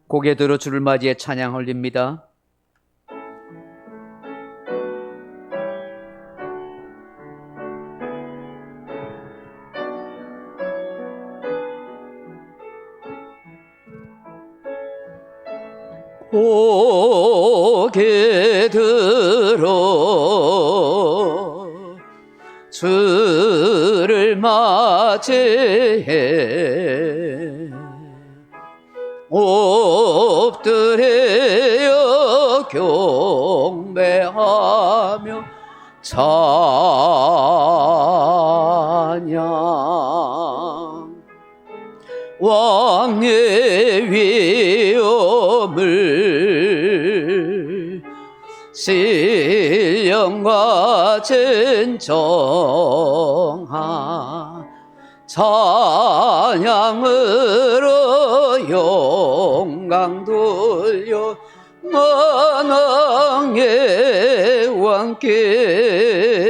고개 들어 주를 맞이해 찬양 올립니다. 고개 들어 주를 맞이해 엎드려 경배하며 찬양 왕의 위엄을 신령과 진정한 찬양으로 영광 돌려 만왕의 왕께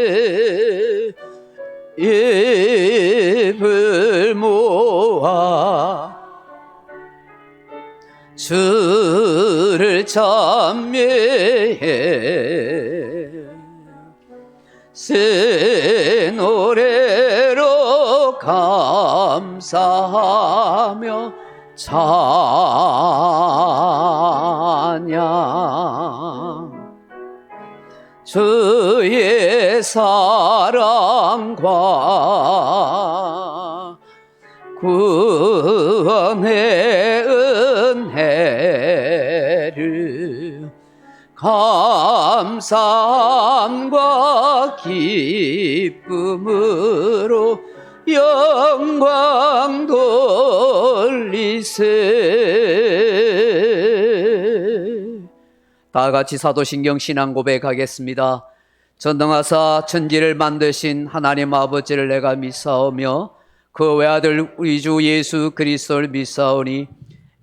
입을 모아 주를 찬미해 새 노래로 감사하며 찬양 주의 사랑과 구원의 은혜를 감사함과 기쁨으로 영광 돌리세. 다 같이 사도신경 신앙 고백하겠습니다. 전능하사 천지를 만드신 하나님 아버지를 내가 믿사오며 그 외아들 우리 주 예수 그리스도를 믿사오니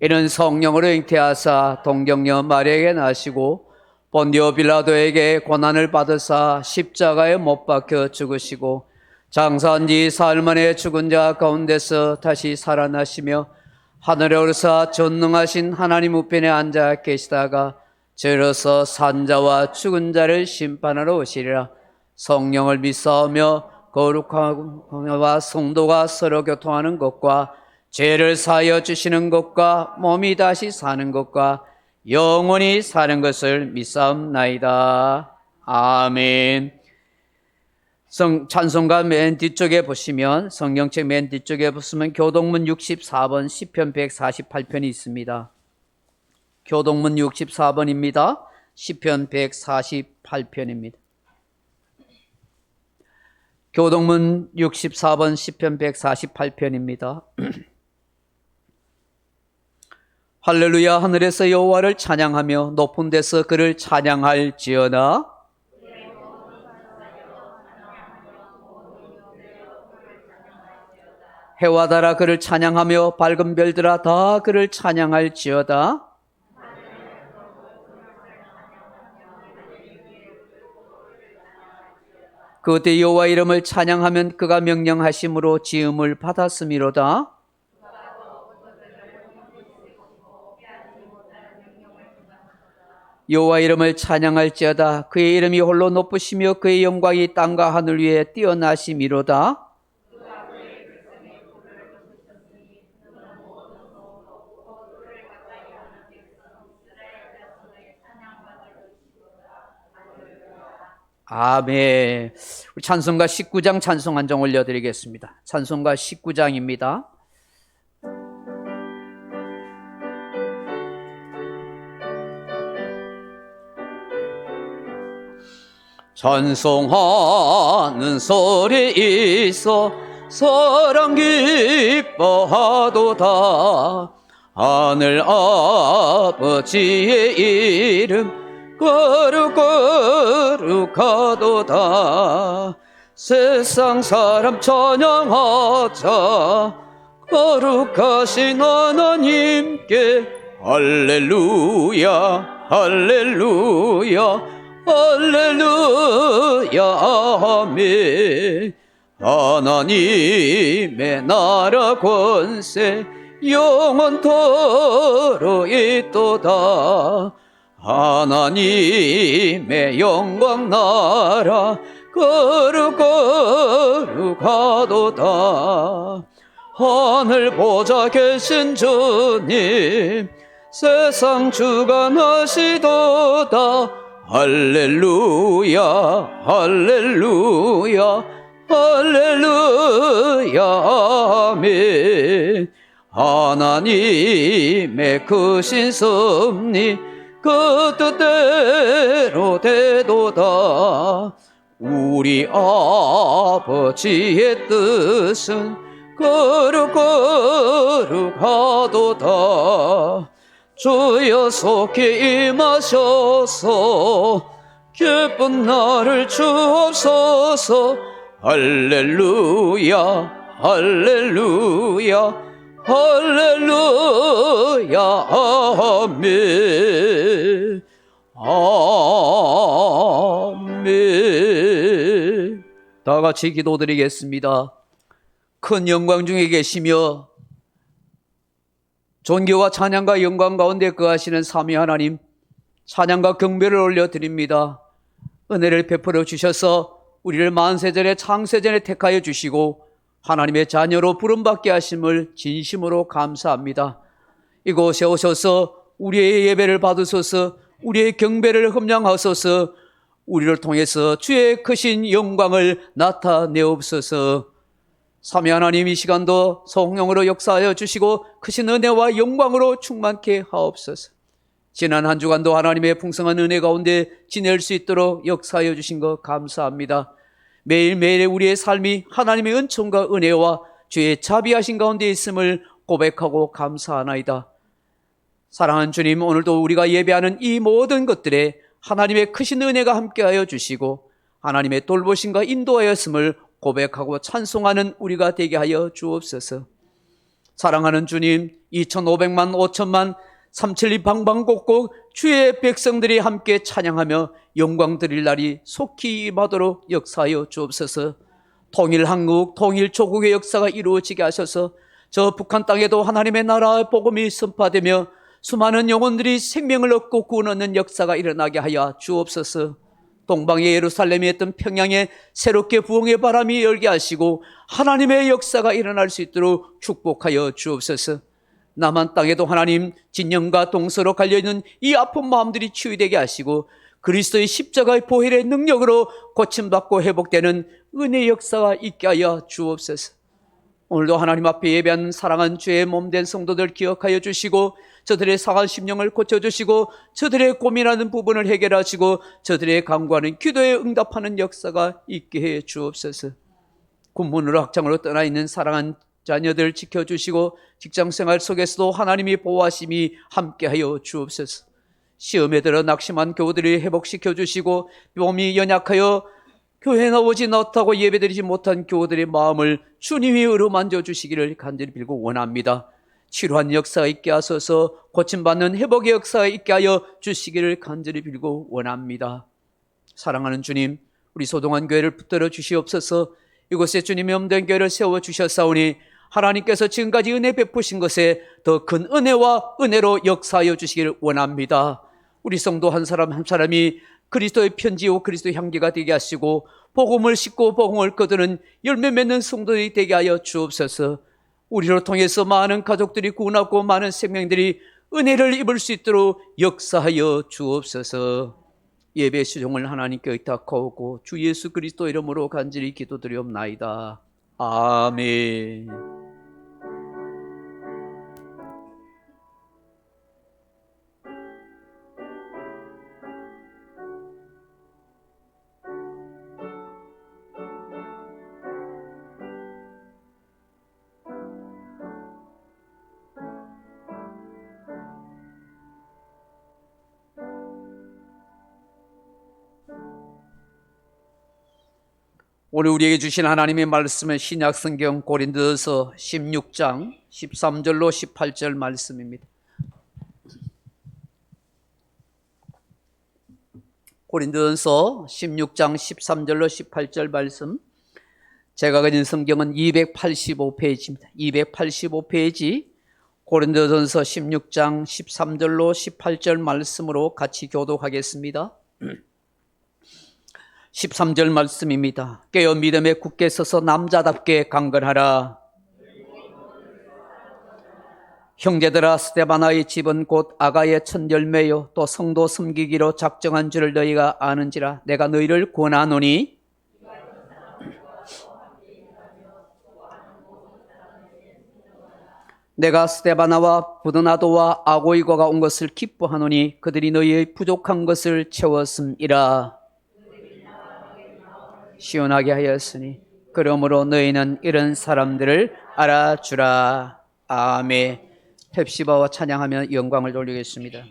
이는 성령으로 잉태하사 동정녀 마리아에게 나시고 본디오 빌라도에게 고난을 받으사 십자가에 못 박혀 죽으시고 장사한 지 사흘 만에 죽은 자 가운데서 다시 살아나시며 하늘에 오르사 전능하신 하나님 우편에 앉아 계시다가 저로서 산자와 죽은 자를 심판하러 오시리라. 성령을 믿사오며 거룩하와 성도가 서로 교통하는 것과 죄를 사하여 주시는 것과 몸이 다시 사는 것과 영원히 사는 것을 믿사옵나이다. 아멘. 찬송가 맨 뒤쪽에 보시면, 성경책 맨 뒤쪽에 보시면 교동문 64번 시편 148편이 있습니다. 교동문 64번입니다. 시편 148편입니다. 교동문 64번 시편 148편입니다. 할렐루야. 하늘에서 여호와를 찬양하며 높은 데서 그를 찬양할지어다. 해와 달아 그를 찬양하며 밝은 별들아 다 그를 찬양할지어다. 그때 여호와 이름을 찬양하면 그가 명령하심으로 지음을 받았음이로다. 여호와 이름을 찬양할지어다. 그의 이름이 홀로 높으시며 그의 영광이 땅과 하늘 위에 뛰어나심이로다. 아멘. 우리 찬송가 19장 찬송 한 장 올려드리겠습니다. 찬송가 19장입니다. 찬송하는 소리 있어 사랑 기뻐하도다. 하늘 아버지의 이름 거룩거룩하도다. 세상 사람 찬양하자. 거룩하신 하나님께 할렐루야 할렐루야 할렐루야 아멘. 하나님의 나라 권세 영원토록 있도다. 하나님의 영광 나라 거룩거룩하도다. 하늘 보좌 계신 주님 세상 주관하시도다. 할렐루야 할렐루야 할렐루야 아멘. 하나님의 크신 섭리 그 뜻대로 되도다. 우리 아버지의 뜻은 거룩거룩하도다. 주여 속히 임하셔서 기쁜 날을 주옵소서. 할렐루야 할렐루야 할렐루야 아멘 아멘. 다 같이 기도드리겠습니다. 큰 영광 중에 계시며 존귀와 찬양과 영광 가운데 거하시는 삼위 하나님, 찬양과 경배를 올려드립니다. 은혜를 베풀어 주셔서 우리를 만세전에 창세전에 택하여 주시고 하나님의 자녀로 부름받게 하심을 진심으로 감사합니다. 이곳에 오셔서 우리의 예배를 받으소서. 우리의 경배를 흠량하소서. 우리를 통해서 주의 크신 영광을 나타내옵소서. 삼위 하나님, 이 시간도 성령으로 역사하여 주시고 크신 은혜와 영광으로 충만케 하옵소서. 지난 한 주간도 하나님의 풍성한 은혜 가운데 지낼 수 있도록 역사하여 주신 것 감사합니다. 매일매일의 우리의 삶이 하나님의 은총과 은혜와 주의 자비하신 가운데 있음을 고백하고 감사하나이다. 사랑하는 주님, 오늘도 우리가 예배하는 이 모든 것들에 하나님의 크신 은혜가 함께하여 주시고 하나님의 돌보심과 인도하였음을 고백하고 찬송하는 우리가 되게 하여 주옵소서. 사랑하는 주님, 2,500만 5천만 372 방방곡곡 주의 백성들이 함께 찬양하며 영광 드릴 날이 속히 임하도록 역사하여 주옵소서. 통일 한국, 통일 조국의 역사가 이루어지게 하셔서 저 북한 땅에도 하나님의 나라의 복음이 선포되며 수많은 영혼들이 생명을 얻고 구원 얻는 역사가 일어나게 하여 주옵소서. 동방의 예루살렘이 했던 평양에 새롭게 부흥의 바람이 열게 하시고 하나님의 역사가 일어날 수 있도록 축복하여 주옵소서. 남한 땅에도 하나님 진영과 동서로 갈려있는 이 아픈 마음들이 치유되게 하시고 그리스도의 십자가의 보혈의 능력으로 고침받고 회복되는 은혜의 역사가 있게 하여 주옵소서. 오늘도 하나님 앞에 예배한 사랑한 주의 몸된 성도들 기억하여 주시고 저들의 상한 심령을 고쳐주시고 저들의 고민하는 부분을 해결하시고 저들의 간구하는 기도에 응답하는 역사가 있게 해 주옵소서. 군문으로 학창으로 떠나 있는 사랑한 자녀들 지켜주시고 직장생활 속에서도 하나님이 보호하심이 함께하여 주옵소서. 시험에 들어 낙심한 교우들이 회복시켜 주시고 몸이 연약하여 교회 나오지 못하고 예배드리지 못한 교우들의 마음을 주님이 어루만져 주시기를 간절히 빌고 원합니다. 치료한 역사가 있게 하소서. 고침받는 회복의 역사가 있게 하여 주시기를 간절히 빌고 원합니다. 사랑하는 주님, 우리 소동안 교회를 붙들어 주시옵소서. 이곳에 주님의 몸된 교회를 세워주셨사오니 하나님께서 지금까지 은혜 베푸신 것에 더 큰 은혜와 은혜로 역사하여 주시기를 원합니다. 우리 성도 한 사람 한 사람이 그리스도의 편지요 그리스도의 향기가 되게 하시고 복음을 싣고 복음을 거두는 열매 맺는 성도들이 되게 하여 주옵소서. 우리를 통해서 많은 가족들이 구원하고 많은 생명들이 은혜를 입을 수 있도록 역사하여 주옵소서. 예배 수종을 하나님께 의탁하오고 주 예수 그리스도 이름으로 간절히 기도드리옵나이다. 아멘. 오늘 우리에게 주신 하나님의 말씀은 신약성경 고린도서 16장 13절로 18절 말씀입니다. 고린도서 16장 13절로 18절 말씀. 제가 가진 성경은 285페이지입니다. 285페이지 고린도전서 16장 13절로 18절 말씀으로 같이 교독하겠습니다. 13절 말씀입니다. 깨어 믿음에 굳게 서서 남자답게 강건하라. 형제들아, 스데바나의 집은 곧 아가의 첫 열매요 또 성도 섬기기로 작정한 줄을 너희가 아는지라. 내가 너희를 권하노니 내가 스데바나와 부드나도와 아고이고가 온 것을 기뻐하노니 그들이 너희의 부족한 것을 채웠음이라. 시원하게 하였으니 그러므로 너희는 이런 사람들을 알아주라. 아멘. 헵시바와 찬양하며 영광을 돌리겠습니다.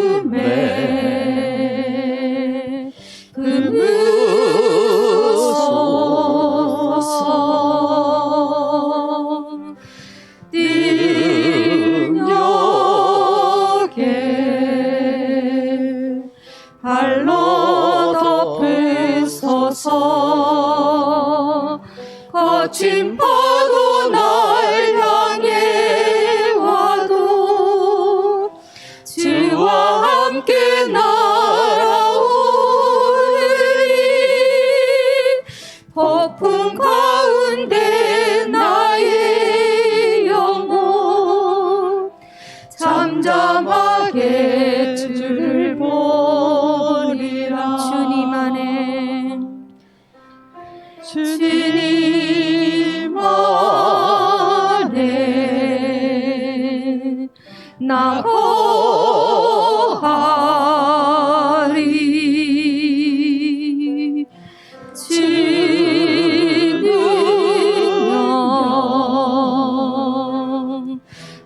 슬픔에 금으소서 능력에 발로 덮으소서. 거친 파도 날 향해 와도 주와 함께 날아오르리. 폭풍 가운데 나의 영혼 잠잠하게 주를 보리라. 주님 안에 주님 안에 나 거하리. 주 능력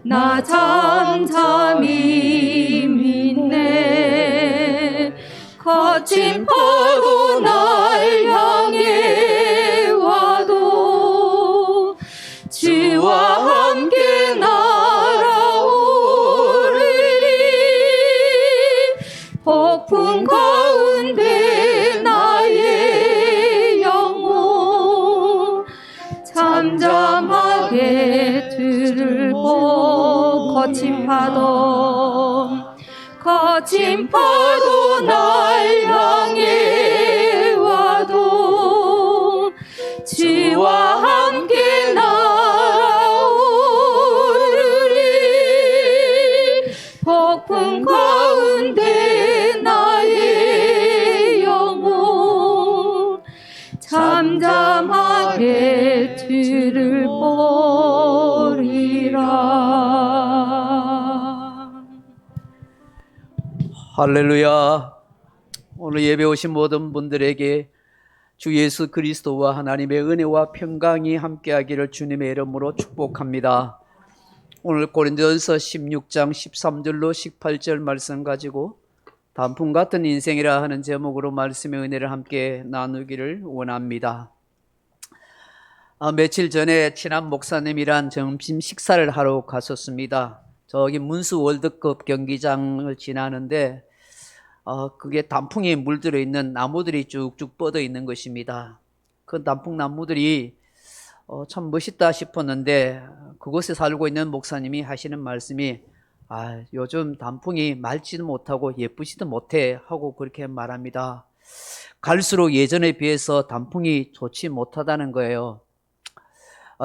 나 잠잠히 믿네. 거친 파도 날 향해 와도 주와 함께 날아오르리. 폭풍 가운데 나의 영혼 잠잠하게 주를 보고. 거친 파도 날 향해 와도 주와 함께 날아오르리. 폭풍 가운데 나의 영혼 잠잠하게 주를 보리라. 할렐루야. 오늘 예배 오신 모든 분들에게 주 예수 그리스도와 하나님의 은혜와 평강이 함께하기를 주님의 이름으로 축복합니다. 오늘 고린도전서 16장 13절로 18절 말씀 가지고 단풍 같은 인생이라 하는 제목으로 말씀의 은혜를 함께 나누기를 원합니다. 며칠 전에 친한 목사님이랑 점심 식사를 하러 갔었습니다. 저기 문수 월드컵 경기장을 지나는데 그게 단풍에 물들어 있는 나무들이 쭉쭉 뻗어 있는 것입니다. 그 단풍 나무들이 참 멋있다 싶었는데 그곳에 살고 있는 목사님이 하시는 말씀이 요즘 단풍이 맑지도 못하고 예쁘지도 못해 하고 그렇게 말합니다. 갈수록 예전에 비해서 단풍이 좋지 못하다는 거예요.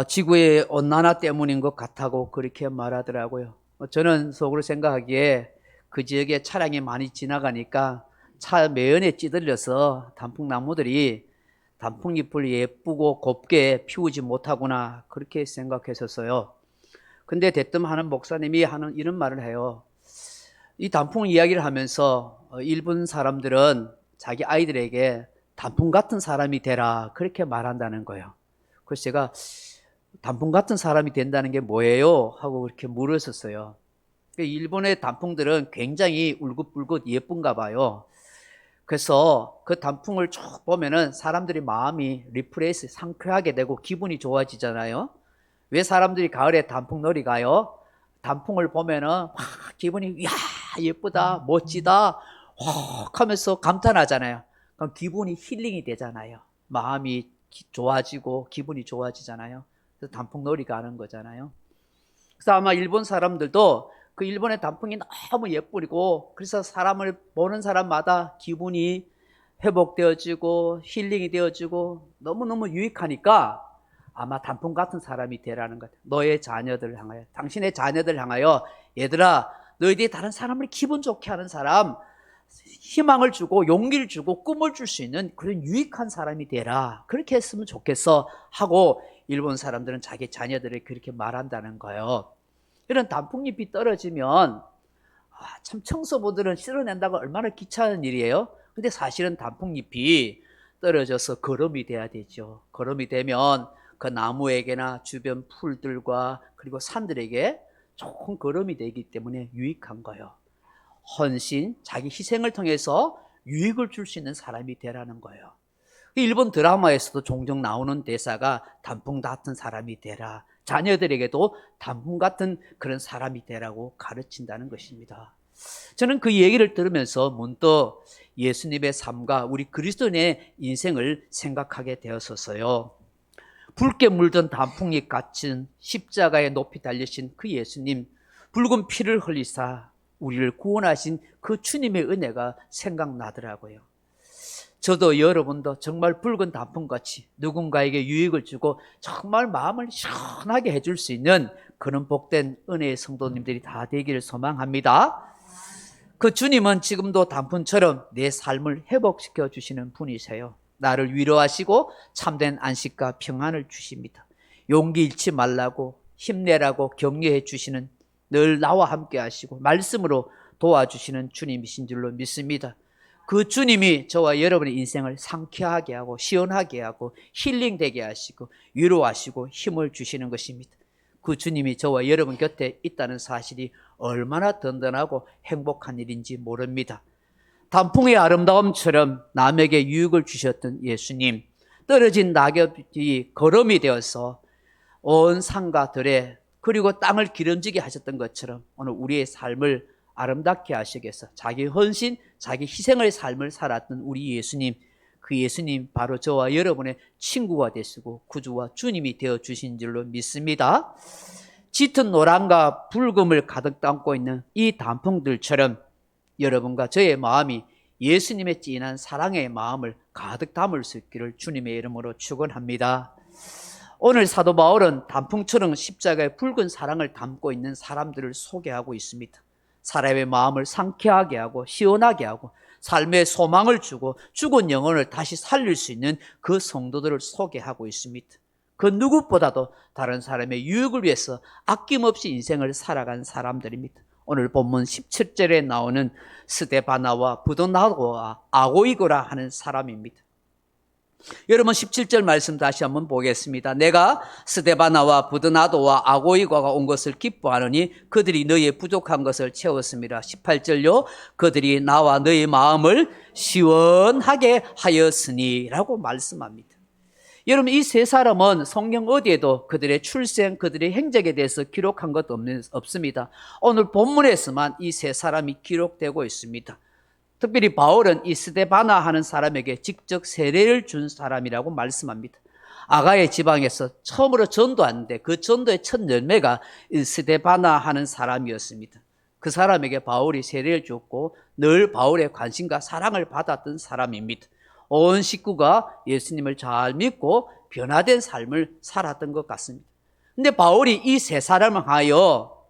지구의 온난화 때문인 것 같다고 그렇게 말하더라고요. 저는 속으로 생각하기에 그 지역에 차량이 많이 지나가니까 차 매연에 찌들려서 단풍나무들이 단풍잎을 예쁘고 곱게 피우지 못하구나 그렇게 생각했었어요. 근데 대뜸 하는 목사님이 하는 이런 말을 해요. 이 단풍 이야기를 하면서 일본 사람들은 자기 아이들에게 단풍 같은 사람이 되라 그렇게 말한다는 거예요. 그래서 제가 단풍 같은 사람이 된다는 게 뭐예요? 하고 그렇게 물었었어요. 일본의 단풍들은 굉장히 울긋불긋 예쁜가 봐요. 그래서 그 단풍을 쭉 보면은 사람들이 마음이 리프레시, 상쾌하게 되고 기분이 좋아지잖아요. 왜 사람들이 가을에 단풍놀이 가요? 단풍을 보면은 막 기분이, 야, 예쁘다, 멋지다, 하면서 감탄하잖아요. 그럼 기분이 힐링이 되잖아요. 마음이 좋아지고 기분이 좋아지잖아요. 그래서 단풍놀이 가는 거잖아요. 그래서 아마 일본 사람들도 그 일본의 단풍이 너무 예쁘고, 그래서 사람을 보는 사람마다 기분이 회복되어지고 힐링이 되어지고 너무너무 유익하니까 아마 단풍 같은 사람이 되라는 것. 너의 자녀들을 향하여, 당신의 자녀들을 향하여, 얘들아, 너희들이 다른 사람을 기분 좋게 하는 사람, 희망을 주고 용기를 주고 꿈을 줄 수 있는 그런 유익한 사람이 되라. 그렇게 했으면 좋겠어 하고 일본 사람들은 자기 자녀들을 그렇게 말한다는 거예요. 이런 단풍잎이 떨어지면 참 청소부들은 실어낸다고 얼마나 귀찮은 일이에요. 근데 사실은 단풍잎이 떨어져서 거름이 돼야 되죠. 거름이 되면 그 나무에게나 주변 풀들과 그리고 산들에게 좋은 거름이 되기 때문에 유익한 거예요. 헌신, 자기 희생을 통해서 유익을 줄 수 있는 사람이 되라는 거예요. 일본 드라마에서도 종종 나오는 대사가 단풍 같은 사람이 되라. 자녀들에게도 단풍 같은 그런 사람이 되라고 가르친다는 것입니다. 저는 그 얘기를 들으면서 문득 예수님의 삶과 우리 그리스도인의 인생을 생각하게 되었었어요. 붉게 물든 단풍잎 같은 십자가에 높이 달리신 그 예수님, 붉은 피를 흘리사 우리를 구원하신 그 주님의 은혜가 생각나더라고요. 저도 여러분도 정말 붉은 단풍같이 누군가에게 유익을 주고 정말 마음을 시원하게 해줄 수 있는 그런 복된 은혜의 성도님들이 다 되기를 소망합니다. 그 주님은 지금도 단풍처럼 내 삶을 회복시켜 주시는 분이세요. 나를 위로하시고 참된 안식과 평안을 주십니다. 용기 잃지 말라고 힘내라고 격려해 주시는, 늘 나와 함께 하시고 말씀으로 도와주시는 주님이신 줄로 믿습니다. 그 주님이 저와 여러분의 인생을 상쾌하게 하고 시원하게 하고 힐링되게 하시고 위로하시고 힘을 주시는 것입니다. 그 주님이 저와 여러분 곁에 있다는 사실이 얼마나 든든하고 행복한 일인지 모릅니다. 단풍의 아름다움처럼 남에게 유익을 주셨던 예수님, 떨어진 낙엽이 거름이 되어서 온 산과 들에 그리고 땅을 기름지게 하셨던 것처럼 오늘 우리의 삶을 아름답게 하시기 위해서 자기 헌신, 자기 희생의 삶을 살았던 우리 예수님, 그 예수님 바로 저와 여러분의 친구가 되시고 구주와 주님이 되어주신 줄로 믿습니다. 짙은 노랑과 붉음을 가득 담고 있는 이 단풍들처럼 여러분과 저의 마음이 예수님의 진한 사랑의 마음을 가득 담을 수 있기를 주님의 이름으로 축원합니다. 오늘 사도 바울은 단풍처럼 십자가의 붉은 사랑을 담고 있는 사람들을 소개하고 있습니다. 사람의 마음을 상쾌하게 하고 시원하게 하고 삶의 소망을 주고 죽은 영혼을 다시 살릴 수 있는 그 성도들을 소개하고 있습니다. 그 누구보다도 다른 사람의 유익을 위해서 아낌없이 인생을 살아간 사람들입니다. 오늘 본문 17절에 나오는 스데바나와 부도나도와 아고이고라 하는 사람입니다. 여러분 17절 말씀 다시 한번 보겠습니다. 내가 스데바나와 부드나도와 아고이고가 온 것을 기뻐하느니 그들이 너희의 부족한 것을 채웠습니다. 18절요. 그들이 나와 너희 마음을 시원하게 하였으니 라고 말씀합니다. 여러분 이 세 사람은 성경 어디에도 그들의 출생, 그들의 행적에 대해서 기록한 것 없습니다. 오늘 본문에서만 이 세 사람이 기록되고 있습니다. 특별히 바울은 이 스데바나 하는 사람에게 직접 세례를 준 사람이라고 말씀합니다. 아가야 지방에서 처음으로 전도하는데 그 전도의 첫 열매가 이 스데바나 하는 사람이었습니다. 그 사람에게 바울이 세례를 줬고 늘 바울의 관심과 사랑을 받았던 사람입니다. 온 식구가 예수님을 잘 믿고 변화된 삶을 살았던 것 같습니다. 근데 바울이 이 세 사람을 하여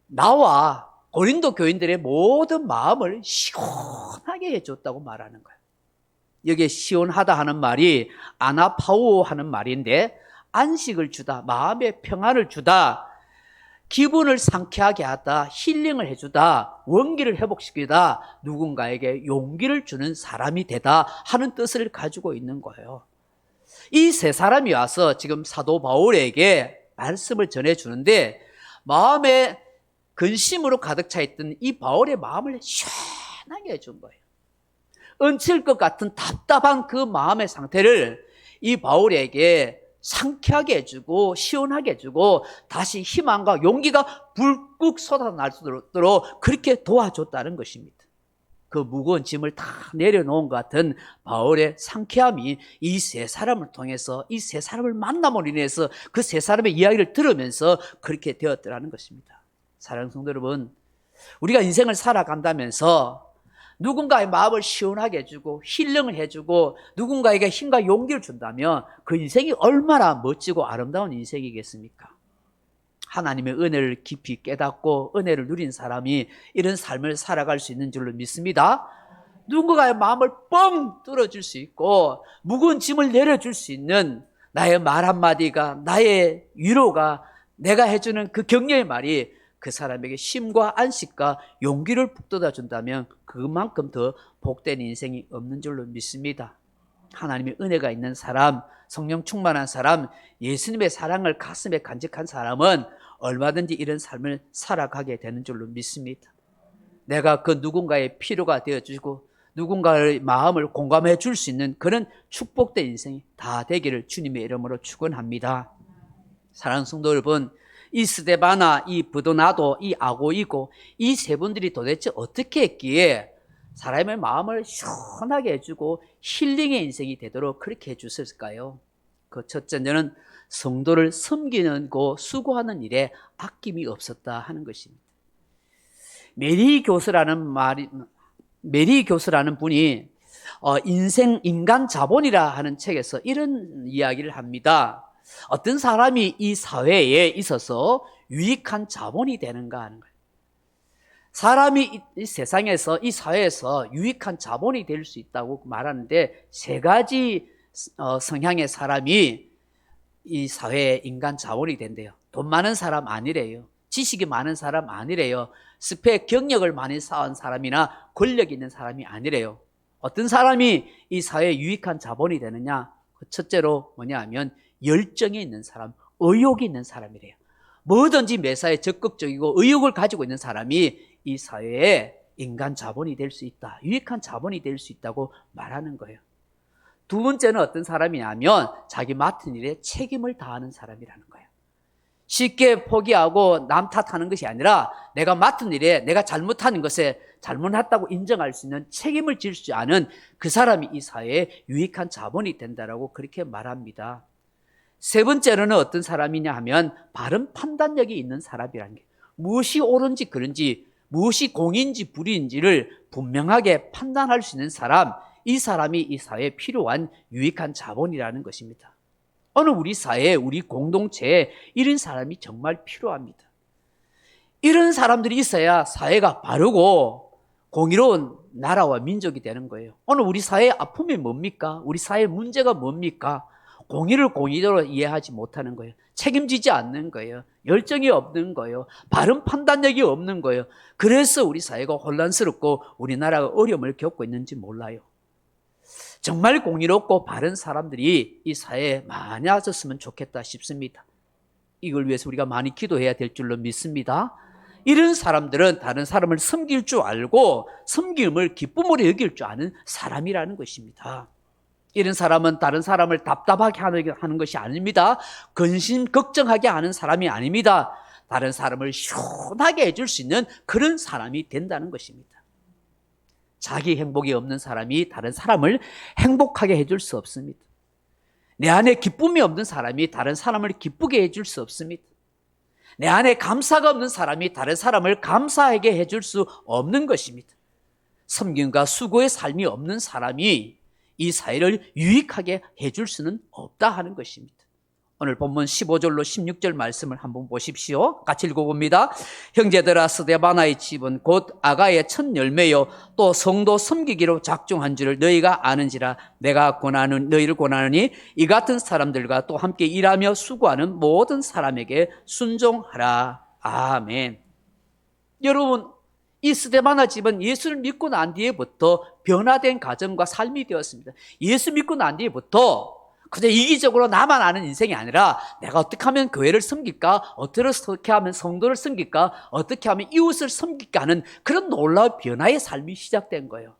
나와 고린도 교인들의 모든 마음을 시원하게 해줬다고 말하는 거예요. 여기에 시원하다 하는 말이 아나파우 하는 말인데 안식을 주다, 마음의 평안을 주다, 기분을 상쾌하게 하다, 힐링을 해주다, 원기를 회복시키다, 누군가에게 용기를 주는 사람이 되다 하는 뜻을 가지고 있는 거예요. 이 세 사람이 와서 지금 사도 바울에게 말씀을 전해주는데 마음에 근심으로 가득 차 있던 이 바울의 마음을 시원하게 해준 거예요. 얹힐 것 같은 답답한 그 마음의 상태를 이 바울에게 상쾌하게 해주고 시원하게 해주고 다시 희망과 용기가 불꾹 쏟아날 수 있도록 그렇게 도와줬다는 것입니다. 그 무거운 짐을 다 내려놓은 것 같은 바울의 상쾌함이 이 세 사람을 통해서 이 세 사람을 만남으로 인해서 그 세 사람의 이야기를 들으면서 그렇게 되었더라는 것입니다. 사랑하는 성도 여러분, 우리가 인생을 살아간다면서 누군가의 마음을 시원하게 해주고 힐링을 해주고 누군가에게 힘과 용기를 준다면 그 인생이 얼마나 멋지고 아름다운 인생이겠습니까? 하나님의 은혜를 깊이 깨닫고 은혜를 누린 사람이 이런 삶을 살아갈 수 있는 줄로 믿습니다. 누군가의 마음을 뻥 뚫어줄 수 있고 무거운 짐을 내려줄 수 있는 나의 말 한마디가, 나의 위로가, 내가 해주는 그 격려의 말이 그 사람에게 쉼과 안식과 용기를 북돋아 준다면 그만큼 더 복된 인생이 없는 줄로 믿습니다. 하나님의 은혜가 있는 사람, 성령 충만한 사람, 예수님의 사랑을 가슴에 간직한 사람은 얼마든지 이런 삶을 살아가게 되는 줄로 믿습니다. 내가 그 누군가의 필요가 되어주고 누군가의 마음을 공감해 줄 수 있는 그런 축복된 인생이 다 되기를 주님의 이름으로 축원합니다. 사랑하는 성도 여러분, 이 스데바나, 이 브도나도, 이 아고이고 이 세 분들이 도대체 어떻게 했기에 사람의 마음을 시원하게 해주고 힐링의 인생이 되도록 그렇게 해주셨을까요? 그 첫째는 성도를 섬기고 수고하는 일에 아낌이 없었다 하는 것입니다. 메리 교수라는 분이 인간 자본이라 하는 책에서 이런 이야기를 합니다. 어떤 사람이 이 사회에 있어서 유익한 자본이 되는가 하는 거예요. 사람이 이 세상에서, 이 사회에서 유익한 자본이 될 수 있다고 말하는데 세 가지 성향의 사람이 이 사회의 인간 자본이 된대요. 돈 많은 사람 아니래요. 지식이 많은 사람 아니래요. 스펙, 경력을 많이 쌓은 사람이나 권력 있는 사람이 아니래요. 어떤 사람이 이 사회에 유익한 자본이 되느냐? 첫째로 뭐냐 하면 열정이 있는 사람, 의욕이 있는 사람이래요. 뭐든지 매사에 적극적이고 의욕을 가지고 있는 사람이 이 사회에 인간 자본이 될 수 있다. 유익한 자본이 될 수 있다고 말하는 거예요. 두 번째는 어떤 사람이냐면 자기 맡은 일에 책임을 다하는 사람이라는 거예요. 쉽게 포기하고 남 탓하는 것이 아니라 내가 맡은 일에 내가 잘못하는 것에 잘못했다고 인정할 수 있는 책임을 질 수 아는 그 사람이 이 사회에 유익한 자본이 된다라고 그렇게 말합니다. 세 번째로는 어떤 사람이냐 하면 바른 판단력이 있는 사람이라는 게 무엇이 옳은지 그른지 무엇이 공인지 불의인지를 분명하게 판단할 수 있는 사람, 이 사람이 이 사회에 필요한 유익한 자본이라는 것입니다. 어느 우리 사회에, 우리 공동체에 이런 사람이 정말 필요합니다. 이런 사람들이 있어야 사회가 바르고 공의로운 나라와 민족이 되는 거예요. 오늘 우리 사회의 아픔이 뭡니까? 우리 사회의 문제가 뭡니까? 공의를 공의대로 이해하지 못하는 거예요. 책임지지 않는 거예요. 열정이 없는 거예요. 바른 판단력이 없는 거예요. 그래서 우리 사회가 혼란스럽고 우리나라가 어려움을 겪고 있는지 몰라요. 정말 공의롭고 바른 사람들이 이 사회에 많아졌으면 좋겠다 싶습니다. 이걸 위해서 우리가 많이 기도해야 될 줄로 믿습니다. 이런 사람들은 다른 사람을 섬길 줄 알고 섬김을 기쁨으로 여길 줄 아는 사람이라는 것입니다. 이런 사람은 다른 사람을 답답하게 하는 것이 아닙니다. 근심 걱정하게 하는 사람이 아닙니다. 다른 사람을 시원하게 해줄 수 있는 그런 사람이 된다는 것입니다. 자기 행복이 없는 사람이 다른 사람을 행복하게 해줄 수 없습니다. 내 안에 기쁨이 없는 사람이 다른 사람을 기쁘게 해줄 수 없습니다. 내 안에 감사가 없는 사람이 다른 사람을 감사하게 해줄 수 없는 것입니다. 섬김과 수고의 삶이 없는 사람이 이 사회를 유익하게 해줄 수는 없다 하는 것입니다. 오늘 본문 15절로 16절 말씀을 한번 보십시오. 같이 읽어봅니다. 형제들아, 스데바나의 집은 곧 아가의 첫 열매요 또 성도 섬기기로 작정한 줄을 너희가 아는지라. 내가 너희를 권하노니 이 같은 사람들과 또 함께 일하며 수고하는 모든 사람에게 순종하라. 아멘. 여러분, 이 스데바나 집은 예수를 믿고 난 뒤에부터 변화된 가정과 삶이 되었습니다. 예수 믿고 난 뒤에부터 그저 이기적으로 나만 아는 인생이 아니라 내가 어떻게 하면 교회를 섬길까? 어떻게 하면 성도를 섬길까? 어떻게 하면 이웃을 섬길까 하는 그런 놀라운 변화의 삶이 시작된 거예요.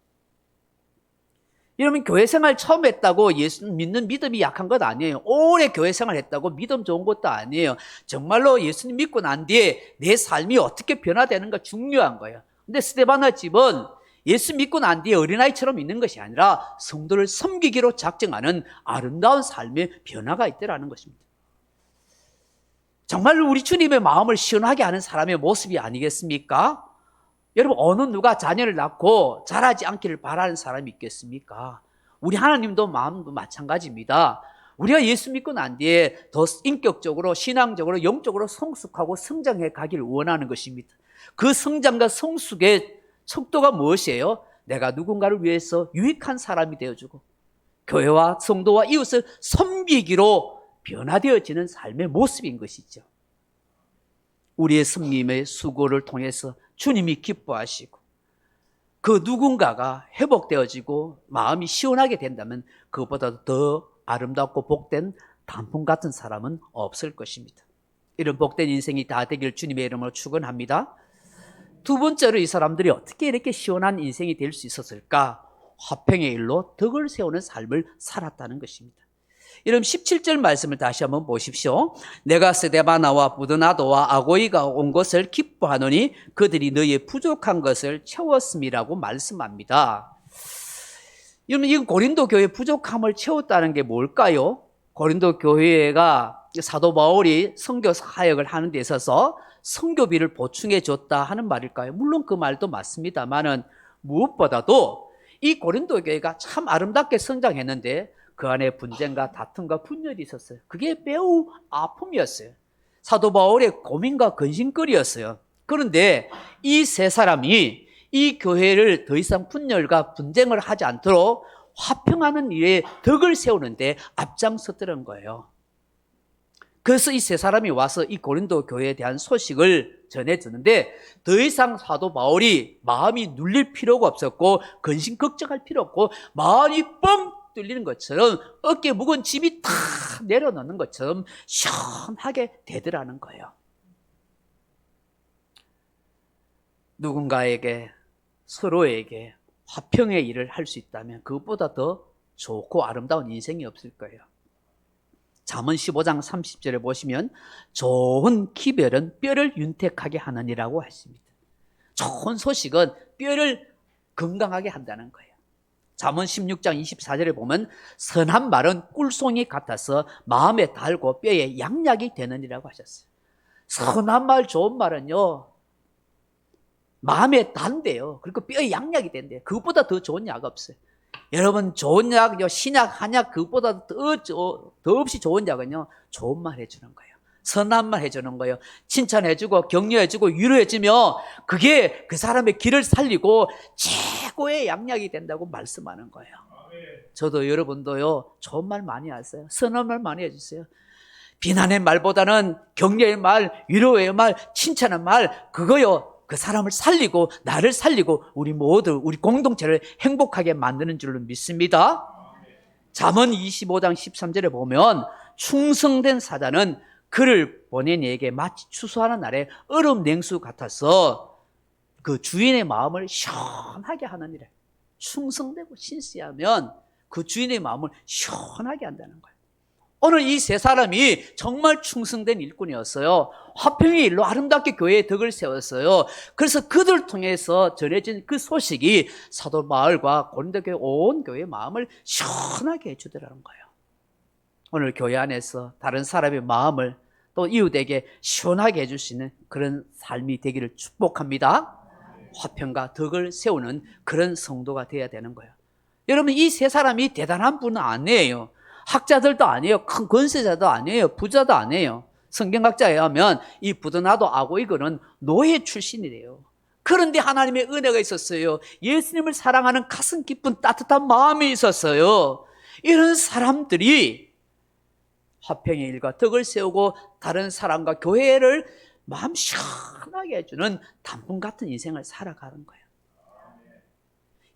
여러분, 교회 생활 처음 했다고 예수 믿는 믿음이 약한 것 아니에요. 오래 교회 생활 했다고 믿음 좋은 것도 아니에요. 정말로 예수님 믿고 난 뒤에 내 삶이 어떻게 변화되는가 중요한 거예요. 근데 스데바나 집은 예수 믿고 난 뒤에 어린아이처럼 있는 것이 아니라 성도를 섬기기로 작정하는 아름다운 삶의 변화가 있더라는 것입니다. 정말로 우리 주님의 마음을 시원하게 하는 사람의 모습이 아니겠습니까? 여러분, 어느 누가 자녀를 낳고 자라지 않기를 바라는 사람이 있겠습니까? 우리 하나님도 마음도 마찬가지입니다. 우리가 예수 믿고 난 뒤에 더 인격적으로, 신앙적으로, 영적으로 성숙하고 성장해 가기를 원하는 것입니다. 그 성장과 성숙의 속도가 무엇이에요? 내가 누군가를 위해서 유익한 사람이 되어주고 교회와 성도와 이웃을 섬기기로 변화되어지는 삶의 모습인 것이죠. 우리의 성님의 수고를 통해서 주님이 기뻐하시고 그 누군가가 회복되어지고 마음이 시원하게 된다면 그것보다 더 아름답고 복된 단풍 같은 사람은 없을 것입니다. 이런 복된 인생이 다 되길 주님의 이름으로 축원합니다. 두 번째로 이 사람들이 어떻게 이렇게 시원한 인생이 될 수 있었을까? 화평의 일로 덕을 세우는 삶을 살았다는 것입니다. 여러분 17절 말씀을 다시 한번 보십시오. 내가 스데바나와 부드나도와 아고이가 온 것을 기뻐하노니 그들이 너희의 부족한 것을 채웠음이라고 말씀합니다. 여러분 이 고린도 교회 부족함을 채웠다는 게 뭘까요? 고린도 교회가 사도 바울이 선교 사역을 하는 데 있어서 선교비를 보충해 줬다 하는 말일까요? 물론 그 말도 맞습니다만은 무엇보다도 이 고린도 교회가 참 아름답게 성장했는데 그 안에 분쟁과 다툼과 분열이 있었어요. 그게 매우 아픔이었어요. 사도 바울의 고민과 근심거리였어요. 그런데 이 세 사람이 이 교회를 더 이상 분열과 분쟁을 하지 않도록 화평하는 일에 덕을 세우는데 앞장섰더란 거예요. 그래서 이 세 사람이 와서 이 고린도 교회에 대한 소식을 전해주는데 더 이상 사도 바울이 마음이 눌릴 필요가 없었고 근심 걱정할 필요 없고 마음이 뻥 뚫리는 것처럼 어깨에 묵은 짐이 다 내려놓는 것처럼 시원하게 되더라는 거예요. 누군가에게 서로에게 화평의 일을 할 수 있다면 그것보다 더 좋고 아름다운 인생이 없을 거예요. 잠언 15장 30절에 보시면 좋은 기별은 뼈를 윤택하게 하느니라고 하십니다. 좋은 소식은 뼈를 건강하게 한다는 거예요. 잠언 16장 24절에 보면 선한 말은 꿀송이 같아서 마음에 달고 뼈에 양약이 되느니라고 하셨어요. 선한 말, 좋은 말은요 마음에 단대요. 그리고 뼈에 양약이 된대요. 그것보다 더 좋은 약 없어요. 여러분 좋은 약, 신약, 한약 그것보다 더 없이 좋은 약은요 좋은 말 해주는 거예요. 선한 말 해주는 거예요. 칭찬해주고 격려해주고 위로해주며 그게 그 사람의 길을 살리고 최고의 양약이 된다고 말씀하는 거예요. 저도 여러분도요 좋은 말 많이 하세요. 선한 말 많이 해주세요. 비난의 말보다는 격려의 말, 위로의 말, 칭찬의 말 그거요 그 사람을 살리고 나를 살리고 우리 모두 우리 공동체를 행복하게 만드는 줄로 믿습니다. 잠언 25장 13절에 보면 충성된 사자는 그를 보낸 이에게 마치 추수하는 날에 얼음 냉수 같아서 그 주인의 마음을 시원하게 하느니라. 충성되고 신실하면 그 주인의 마음을 시원하게 한다는 거예요. 오늘 이 세 사람이 정말 충성된 일꾼이었어요. 화평의 일로 아름답게 교회에 덕을 세웠어요. 그래서 그들 통해서 전해진 그 소식이 사도 바울과 고린도 교회 온 교회의 마음을 시원하게 해주더라는 거예요. 오늘 교회 안에서 다른 사람의 마음을 또 이웃에게 시원하게 해줄 수 있는 그런 삶이 되기를 축복합니다. 화평과 덕을 세우는 그런 성도가 되어야 되는 거예요. 여러분 이 세 사람이 대단한 분은 아니에요. 학자들도 아니에요. 큰 권세자도 아니에요. 부자도 아니에요. 성경학자에 의하면 이 부드나도 아고이고는 노예 출신이래요. 그런데 하나님의 은혜가 있었어요. 예수님을 사랑하는 가슴 깊은 따뜻한 마음이 있었어요. 이런 사람들이 화평의 일과 덕을 세우고 다른 사람과 교회를 마음 시원하게 해주는 단풍 같은 인생을 살아가는 거예요.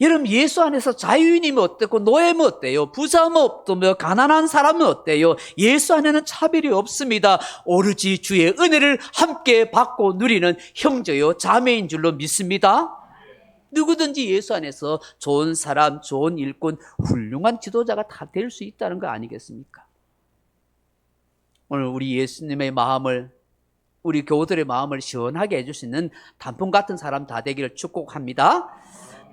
여러분 예수 안에서 자유인이면 어떻고 노예면 어때요? 부자면 어때요? 가난한 사람은 어때요? 예수 안에는 차별이 없습니다. 오로지 주의 은혜를 함께 받고 누리는 형제요 자매인 줄로 믿습니다. 누구든지 예수 안에서 좋은 사람, 좋은 일꾼, 훌륭한 지도자가 다 될 수 있다는 거 아니겠습니까? 오늘 우리 예수님의 마음을, 우리 교우들의 마음을 시원하게 해줄 수 있는 단풍 같은 사람 다 되기를 축복합니다.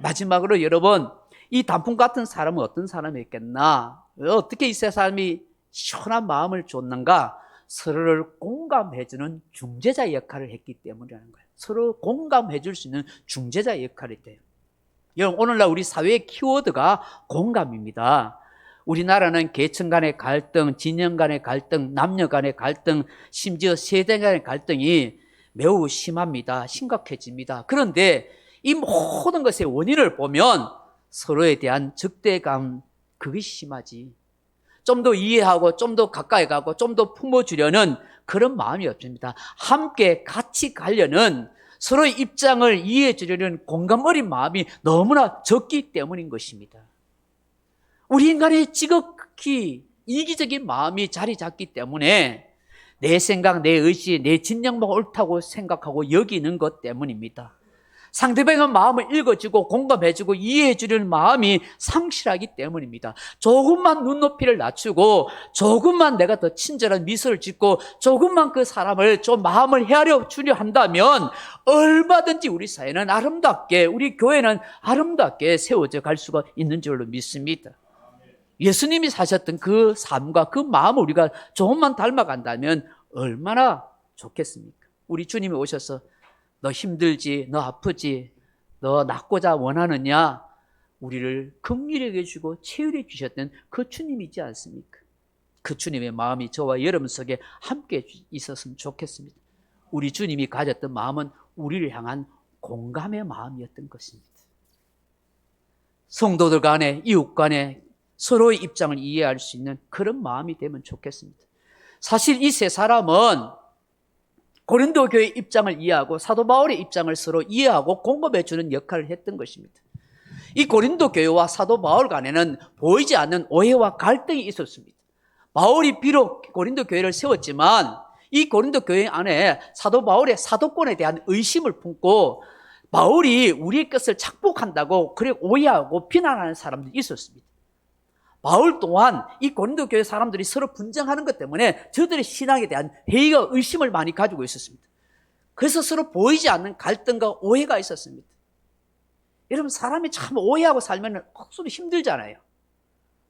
마지막으로 여러분, 이 단풍 같은 사람은 어떤 사람이었겠나? 어떻게 이 세 사람이 시원한 마음을 줬는가? 서로를 공감해주는 중재자 역할을 했기 때문이라는 거예요. 서로 공감해줄 수 있는 중재자 역할이 돼요. 여러분, 오늘날 우리 사회의 키워드가 공감입니다. 우리나라는 계층 간의 갈등, 진영 간의 갈등, 남녀 간의 갈등, 심지어 세대 간의 갈등이 매우 심합니다. 심각해집니다. 그런데 이 모든 것의 원인을 보면 서로에 대한 적대감, 그것이 심하지. 좀 더 이해하고 좀 더 가까이 가고 좀 더 품어주려는 그런 마음이 없습니다. 함께 같이 가려는, 서로의 입장을 이해해 주려는 공감 어린 마음이 너무나 적기 때문인 것입니다. 우리 인간의 지극히 이기적인 마음이 자리 잡기 때문에 내 생각, 내 의지, 내 진영만 옳다고 생각하고 여기는 것 때문입니다. 상대방의 마음을 읽어주고 공감해주고 이해해주려는 마음이 상실하기 때문입니다. 조금만 눈높이를 낮추고 조금만 내가 더 친절한 미소를 짓고 조금만 그 사람을 좀 마음을 헤아려 주려 한다면 얼마든지 우리 사회는 아름답게, 우리 교회는 아름답게 세워져 갈 수가 있는 줄로 믿습니다. 예수님이 사셨던 그 삶과 그 마음을 우리가 조금만 닮아간다면 얼마나 좋겠습니까? 우리 주님이 오셔서 너 힘들지, 너 아프지, 너 낫고자 원하느냐, 우리를 긍휼히 여겨주고 채울해 주셨던 그 주님이지 않습니까? 그 주님의 마음이 저와 여러분 속에 함께 있었으면 좋겠습니다. 우리 주님이 가졌던 마음은 우리를 향한 공감의 마음이었던 것입니다. 성도들 간에, 이웃 간에 서로의 입장을 이해할 수 있는 그런 마음이 되면 좋겠습니다. 사실 이 세 사람은 고린도 교회의 입장을 이해하고 사도 바울의 입장을 서로 이해하고 공감해 주는 역할을 했던 것입니다. 이 고린도 교회와 사도 바울 간에는 보이지 않는 오해와 갈등이 있었습니다. 바울이 비록 고린도 교회를 세웠지만 이 고린도 교회 안에 사도 바울의 사도권에 대한 의심을 품고 바울이 우리의 것을 착복한다고 그래 오해하고 비난하는 사람들이 있었습니다. 바울 또한 이 고린도 교회 사람들이 서로 분쟁하는 것 때문에 저들의 신앙에 대한 회의와 의심을 많이 가지고 있었습니다. 그래서 서로 보이지 않는 갈등과 오해가 있었습니다. 여러분, 사람이 참 오해하고 살면 억수로 힘들잖아요.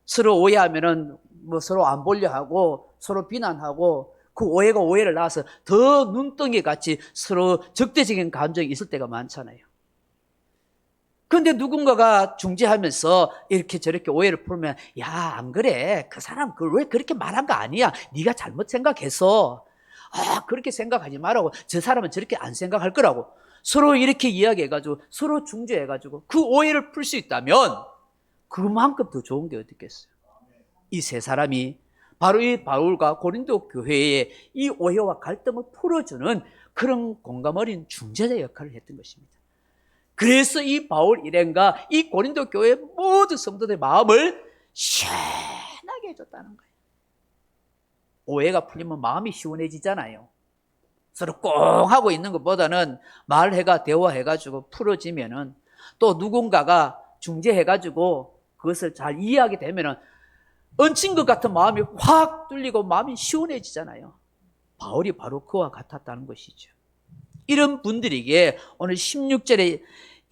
서로 오해하면은 서로 안 보려 하고 서로 비난하고 그 오해가 오해를 낳아서 더 눈덩이 같이 서로 적대적인 감정이 있을 때가 많잖아요. 그런데 누군가가 중재하면서 이렇게 저렇게 오해를 풀면, 야, 안 그래, 그 사람 그걸 왜 그렇게 말한 거 아니야, 네가 잘못 생각해서, 그렇게 생각하지 말라고, 저 사람은 저렇게 안 생각할 거라고 서로 이렇게 이야기해가지고 서로 중재해가지고 그 오해를 풀 수 있다면 그만큼 더 좋은 게 어딨겠어요. 이 세 사람이 바로 이 바울과 고린도 교회의 이 오해와 갈등을 풀어주는 그런 공감 어린 중재자 역할을 했던 것입니다. 그래서 이 바울 일행과 이 고린도 교회 모든 성도들의 마음을 시원하게 해줬다는 거예요. 오해가 풀리면 마음이 시원해지잖아요. 서로 꽁 하고 있는 것보다는 말해가 대화해가지고 풀어지면은, 또 누군가가 중재해가지고 그것을 잘 이해하게 되면은 얹힌 것 같은 마음이 확 뚫리고 마음이 시원해지잖아요. 바울이 바로 그와 같았다는 것이죠. 이런 분들에게 오늘 16절에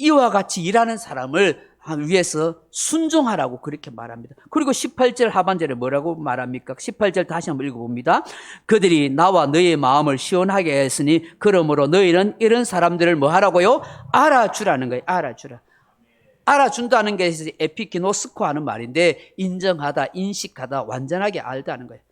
이와 같이 일하는 사람을 위해서 순종하라고 그렇게 말합니다. 그리고 18절 하반절에 뭐라고 말합니까? 18절 다시 한번 읽어봅니다. 그들이 나와 너의 마음을 시원하게 했으니 그러므로 너희는 이런 사람들을 뭐 하라고요? 알아주라는 거예요. 알아주라. 알아준다는 게 에피키노스코 하는 말인데, 인정하다, 인식하다, 완전하게 알다는 거예요.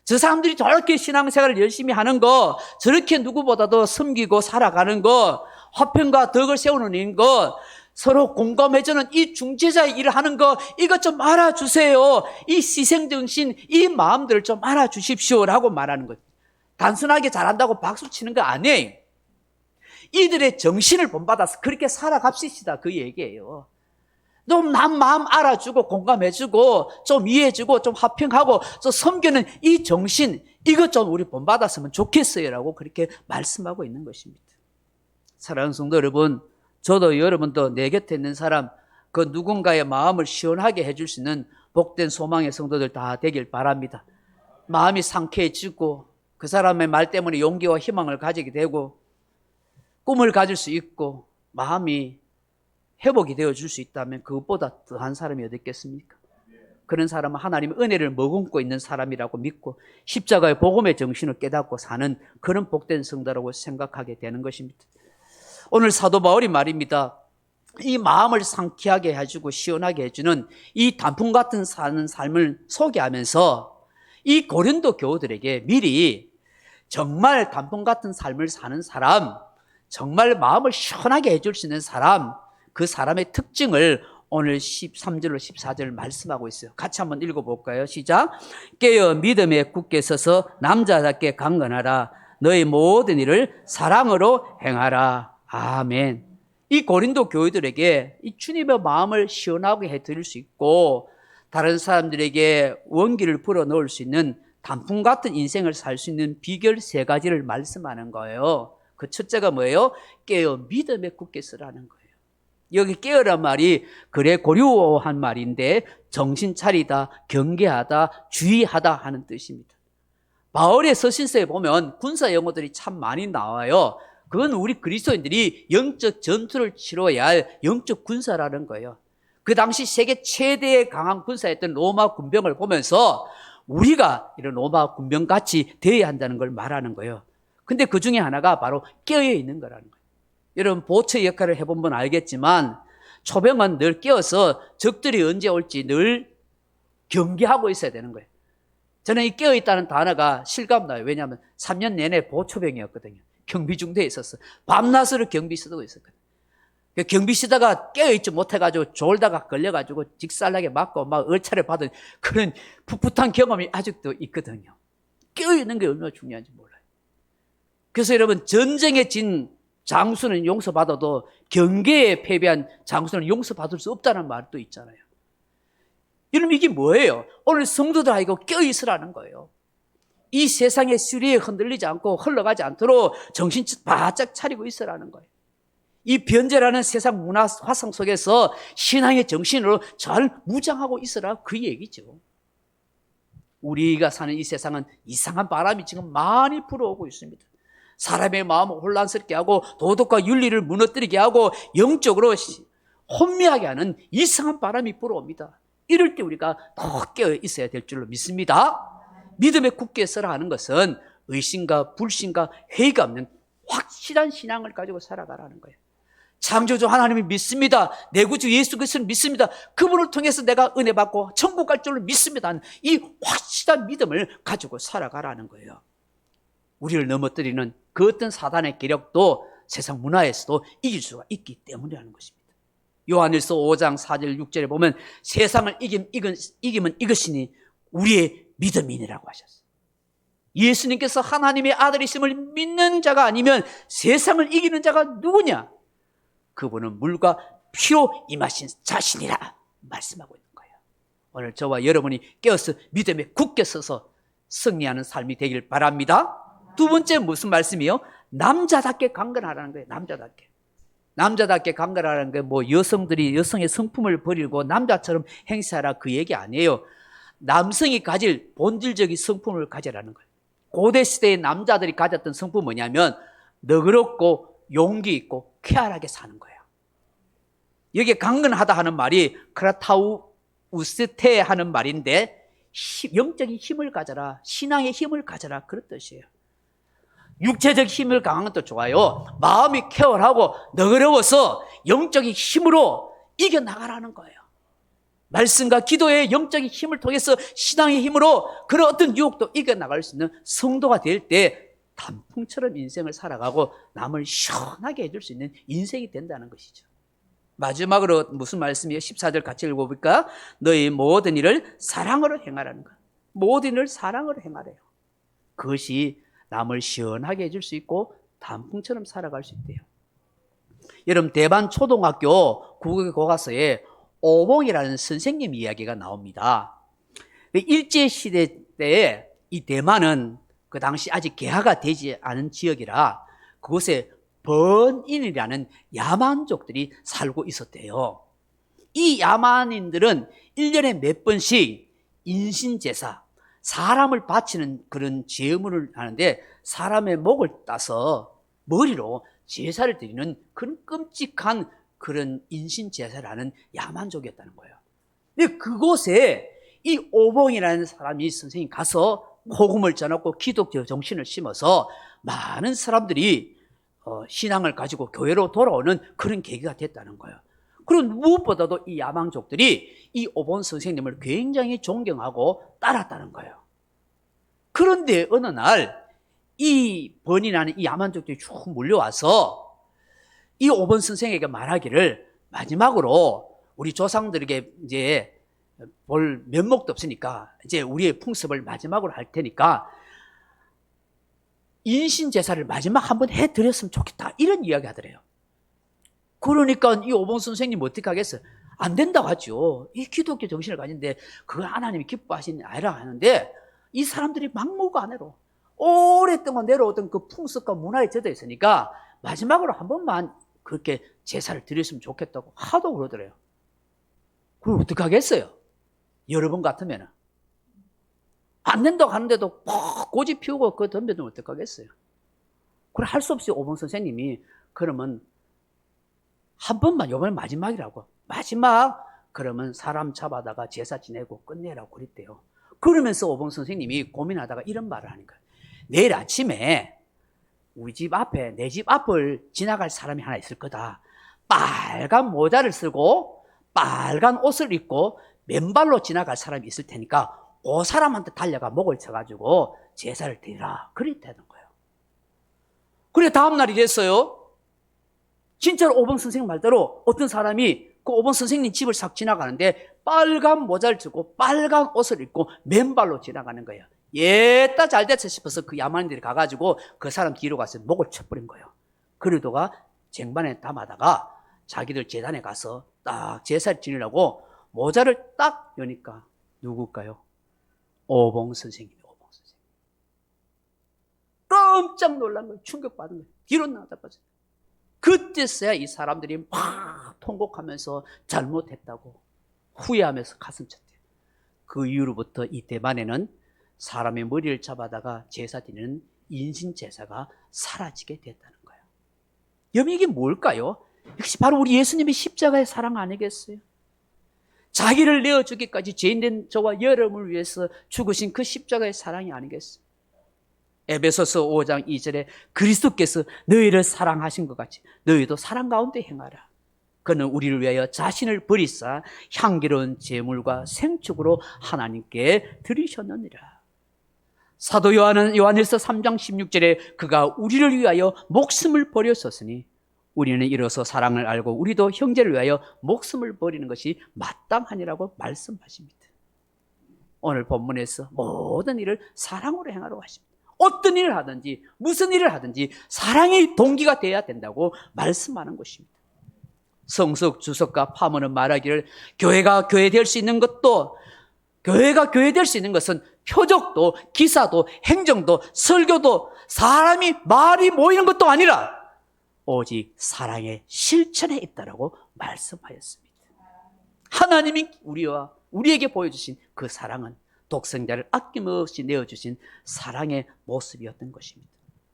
저 사람들이 저렇게 신앙생활을 열심히 하는 거, 저렇게 누구보다도 섬기고 살아가는 거, 화평과 덕을 세우는 것, 서로 공감해주는 이 중재자의 일을 하는 거, 이것 좀 알아주세요. 이 희생정신, 이 마음들을 좀 알아주십시오라고 말하는 거죠. 단순하게 잘한다고 박수 치는 거 아니에요. 이들의 정신을 본받아서 그렇게 살아갑시다, 그 얘기예요. 좀 남 마음 알아주고 공감해주고 좀 이해해주고 좀 화평하고 좀 섬기는 이 정신, 이것 좀 우리 본받았으면 좋겠어요라고 그렇게 말씀하고 있는 것입니다. 사랑하는 성도 여러분, 저도 여러분도 내 곁에 있는 사람, 그 누군가의 마음을 시원하게 해줄 수 있는 복된 소망의 성도들 다 되길 바랍니다. 마음이 상쾌해지고 그 사람의 말 때문에 용기와 희망을 가지게 되고 꿈을 가질 수 있고 마음이 회복이 되어줄 수 있다면 그것보다 더한 사람이 어디 있겠습니까? 그런 사람은 하나님의 은혜를 머금고 있는 사람이라고 믿고 십자가의 복음의 정신을 깨닫고 사는 그런 복된 성도라고 생각하게 되는 것입니다. 오늘 사도 바울이 말입니다. 이 마음을 상쾌하게 해주고 시원하게 해주는 이 단풍 같은 사는 삶을 소개하면서 이 고린도 교우들에게 미리 정말 단풍 같은 삶을 사는 사람, 정말 마음을 시원하게 해줄 수 있는 사람, 그 사람의 특징을 오늘 13절로 14절 말씀하고 있어요. 같이 한번 읽어볼까요? 시작. 깨어 믿음에 굳게 서서 남자답게 강건하라. 너희 모든 일을 사랑으로 행하라. 아멘. 이 고린도 교회들에게 이 주님의 마음을 시원하게 해드릴 수 있고 다른 사람들에게 원기를 불어넣을 수 있는 단풍 같은 인생을 살 수 있는 비결 3가지를 말씀하는 거예요. 그 첫째가 뭐예요? 깨어 믿음에 굳게 서라는 거예요. 여기 깨어란 말이 그래 고려한 말인데 정신 차리다, 경계하다, 주의하다 하는 뜻입니다. 바울의 서신서에 보면 군사 용어들이 참 많이 나와요. 그건 우리 그리스도인들이 영적 전투를 치러야 할 영적 군사라는 거예요. 그 당시 세계 최대의 강한 군사였던 로마 군병을 보면서 우리가 이런 로마 군병같이 되어야 한다는 걸 말하는 거예요. 근데 그 중에 하나가 바로 깨어 있는 거라는 거예요. 여러분 보초 역할을 해보면 알겠지만 초병은 늘 깨어서 적들이 언제 올지 늘 경계하고 있어야 되는 거예요. 저는 이 깨어있다는 단어가 실감나요. 왜냐하면 3년 내내 보초병이었거든요. 경비중대에 있었어. 밤낮으로 경비 쓰고 있었거든요. 경비 쓰다가 깨어있지 못해가지고 졸다가 걸려가지고 직살나게 맞고 막 얼차를 받은 그런 풋풋한 경험이 아직도 있거든요. 깨어있는 게 얼마나 중요한지 몰라요. 그래서 여러분 전쟁에 진 장수는 용서받아도 경계에 패배한 장수는 용서받을 수 없다는 말도 있잖아요. 여러분 이게 뭐예요? 오늘 성도들하고 껴있으라는 거예요. 이 세상의 수리에 흔들리지 않고 흘러가지 않도록 정신 바짝 차리고 있으라는 거예요. 이 변제라는 세상 문화 화상 속에서 신앙의 정신으로 잘 무장하고 있으라 그 얘기죠. 우리가 사는 이 세상은 이상한 바람이 지금 많이 불어오고 있습니다. 사람의 마음을 혼란스럽게 하고 도덕과 윤리를 무너뜨리게 하고 영적으로 혼미하게 하는 이상한 바람이 불어옵니다. 이럴 때 우리가 더 깨어 있어야 될 줄로 믿습니다. 믿음에 굳게 서라 하는 것은 의심과 불신과 회의가 없는 확실한 신앙을 가지고 살아가라는 거예요. 창조주 하나님을 믿습니다. 내 구주 예수 그리스도를 믿습니다. 그분을 통해서 내가 은혜 받고 천국 갈 줄로 믿습니다. 이 확실한 믿음을 가지고 살아가라는 거예요. 우리를 넘어뜨리는 그 어떤 사단의 기력도 세상 문화에서도 이길 수가 있기 때문이라는 것입니다. 요한일서 5장 4절 6절에 보면 세상을 이기면 이것이니 우리의 믿음이니라고 하셨어요. 예수님께서 하나님의 아들이심을 믿는 자가 아니면 세상을 이기는 자가 누구냐? 그분은 물과 피로 임하신 자신이라 말씀하고 있는 거예요. 오늘 저와 여러분이 깨어서 믿음에 굳게 서서 승리하는 삶이 되길 바랍니다. 두 번째 무슨 말씀이요? 남자답게 강건하라는 거예요. 남자답게 강건하라는 게 뭐 여성들이 여성의 성품을 버리고 남자처럼 행세하라 그 얘기 아니에요. 남성이 가질 본질적인 성품을 가지라는 거예요. 고대 시대의 남자들이 가졌던 성품은 뭐냐면 너그럽고 용기 있고 쾌활하게 사는 거예요. 여기에 강건하다 하는 말이 크라타우스테 하는 말인데 영적인 힘을 가져라, 신앙의 힘을 가져라 그런 뜻이에요. 육체적 힘을 강한 것도 좋아요. 마음이 쾌활하고 너그러워서 영적인 힘으로 이겨나가라는 거예요. 말씀과 기도의 영적인 힘을 통해서 신앙의 힘으로 그런 어떤 유혹도 이겨나갈 수 있는 성도가 될 때 단풍처럼 인생을 살아가고 남을 시원하게 해줄 수 있는 인생이 된다는 것이죠. 마지막으로 무슨 말씀이에요? 14절 같이 읽어볼까? 너희 모든 일을 사랑으로 행하라는 것. 모든 일을 사랑으로 행하래요. 그것이 남을 시원하게 해줄 수 있고 단풍처럼 살아갈 수 있대요. 여러분 대반 초등학교 국어 교과서에 오봉이라는 선생님 이야기가 나옵니다. 일제시대 때에 이 대만은 그 당시 아직 개화가 되지 않은 지역이라 그곳에 번인이라는 야만족들이 살고 있었대요. 이 야만인들은 1년에 몇 번씩 인신제사, 사람을 바치는 그런 제물을 하는데 사람의 목을 따서 머리로 제사를 드리는 그런 끔찍한 그런 인신제사라는 야만족이었다는 거예요. 근데 그곳에 이 오봉이라는 사람이 선생님 가서 복음을 전하고 기독교 정신을 심어서 많은 사람들이 신앙을 가지고 교회로 돌아오는 그런 계기가 됐다는 거예요. 그리고 무엇보다도 이 야만족들이 이 오본 선생님을 굉장히 존경하고 따랐다는 거예요. 그런데 어느 날 이 번이라는 이 야만족들이 쭉 몰려와서 이 오본 선생에게 말하기를, 마지막으로 우리 조상들에게 이제 볼 면목도 없으니까 이제 우리의 풍습을 마지막으로 할 테니까 인신제사를 마지막 한번 해드렸으면 좋겠다, 이런 이야기 하더래요. 그러니까 이 오봉 선생님 어떻게 하겠어요? 안 된다고 하죠. 이 기독교 정신을 가진데 그걸 하나님이 기뻐하시는 아니라 하는데, 이 사람들이 막무가내로 오랫동안 내려오던 그 풍습과 문화에 젖어 있으니까 마지막으로 한 번만 그렇게 제사를 드렸으면 좋겠다고 하도 그러더래요. 그걸 어떻게 하겠어요? 여러분 같으면 안 된다고 하는데도 막 고집 피우고 그거 덤벼두면 어떻게 하겠어요? 그걸 할 수 없이 오봉 선생님이 그러면 한 번만, 요번에 마지막이라고, 마지막 그러면 사람 잡아다가 제사 지내고 끝내라고 그랬대요. 그러면서 오봉 선생님이 고민하다가 이런 말을 하는 거예요. 내일 아침에 우리 집 앞에, 내 집 앞을 지나갈 사람이 하나 있을 거다. 빨간 모자를 쓰고 빨간 옷을 입고 맨발로 지나갈 사람이 있을 테니까 그 사람한테 달려가 목을 쳐가지고 제사를 드리라, 그랬다는 거예요. 그래 다음날이 됐어요. 진짜로 오봉 선생님 말대로 어떤 사람이 그 오봉 선생님 집을 싹 지나가는데 빨간 모자를 쓰고 빨간 옷을 입고 맨발로 지나가는 거예요. 예따 잘 됐어 싶어서 그 야만인들이 가가지고 그 사람 뒤로 가서 목을 쳐버린 거예요. 그러다가 쟁반에 담아다가 자기들 제단에 가서 딱 제사를 지내려고 모자를 딱 여니까 누굴까요? 오봉 선생님이. 오봉 선생님. 깜짝 놀란 거예요. 충격받은 거예요. 뒤로 나가자마자. 그때서야 이 사람들이 막 통곡하면서 잘못했다고 후회하면서 가슴 쳤대요. 그 이후로부터 이 대만에는 사람의 머리를 잡아다가 제사 드리는 인신제사가 사라지게 됐다는 거예요. 여러분, 이게 뭘까요? 역시 바로 우리 예수님의 십자가의 사랑 아니겠어요? 자기를 내어주기까지 죄인된 저와 여러분을 위해서 죽으신 그 십자가의 사랑이 아니겠어요? 에베소서 5장 2절에 그리스도께서 너희를 사랑하신 것 같이 너희도 사랑 가운데 행하라. 그는 우리를 위하여 자신을 버리사 향기로운 제물과 생축으로 하나님께 드리셨느니라. 사도 요한은 요한일서 3장 16절에 그가 우리를 위하여 목숨을 버렸었으니 우리는 이로써 사랑을 알고 우리도 형제를 위하여 목숨을 버리는 것이 마땅하니라고 말씀하십니다. 오늘 본문에서 모든 일을 사랑으로 행하라고 하십니다. 어떤 일을 하든지 무슨 일을 하든지 사랑이 동기가 돼야 된다고 말씀하는 것입니다. 성석 주석가 파머는 말하기를 교회가 교회될 수 있는 것도, 교회가 교회될 수 있는 것은 표적도 기사도 행정도 설교도 사람이 말이 모이는 것도 아니라 오직 사랑의 실천에 있다라고 말씀하였습니다. 하나님이 우리와 우리에게 보여주신 그 사랑은 독생자를 아낌없이 내어주신 사랑의 모습이었던 것입니다.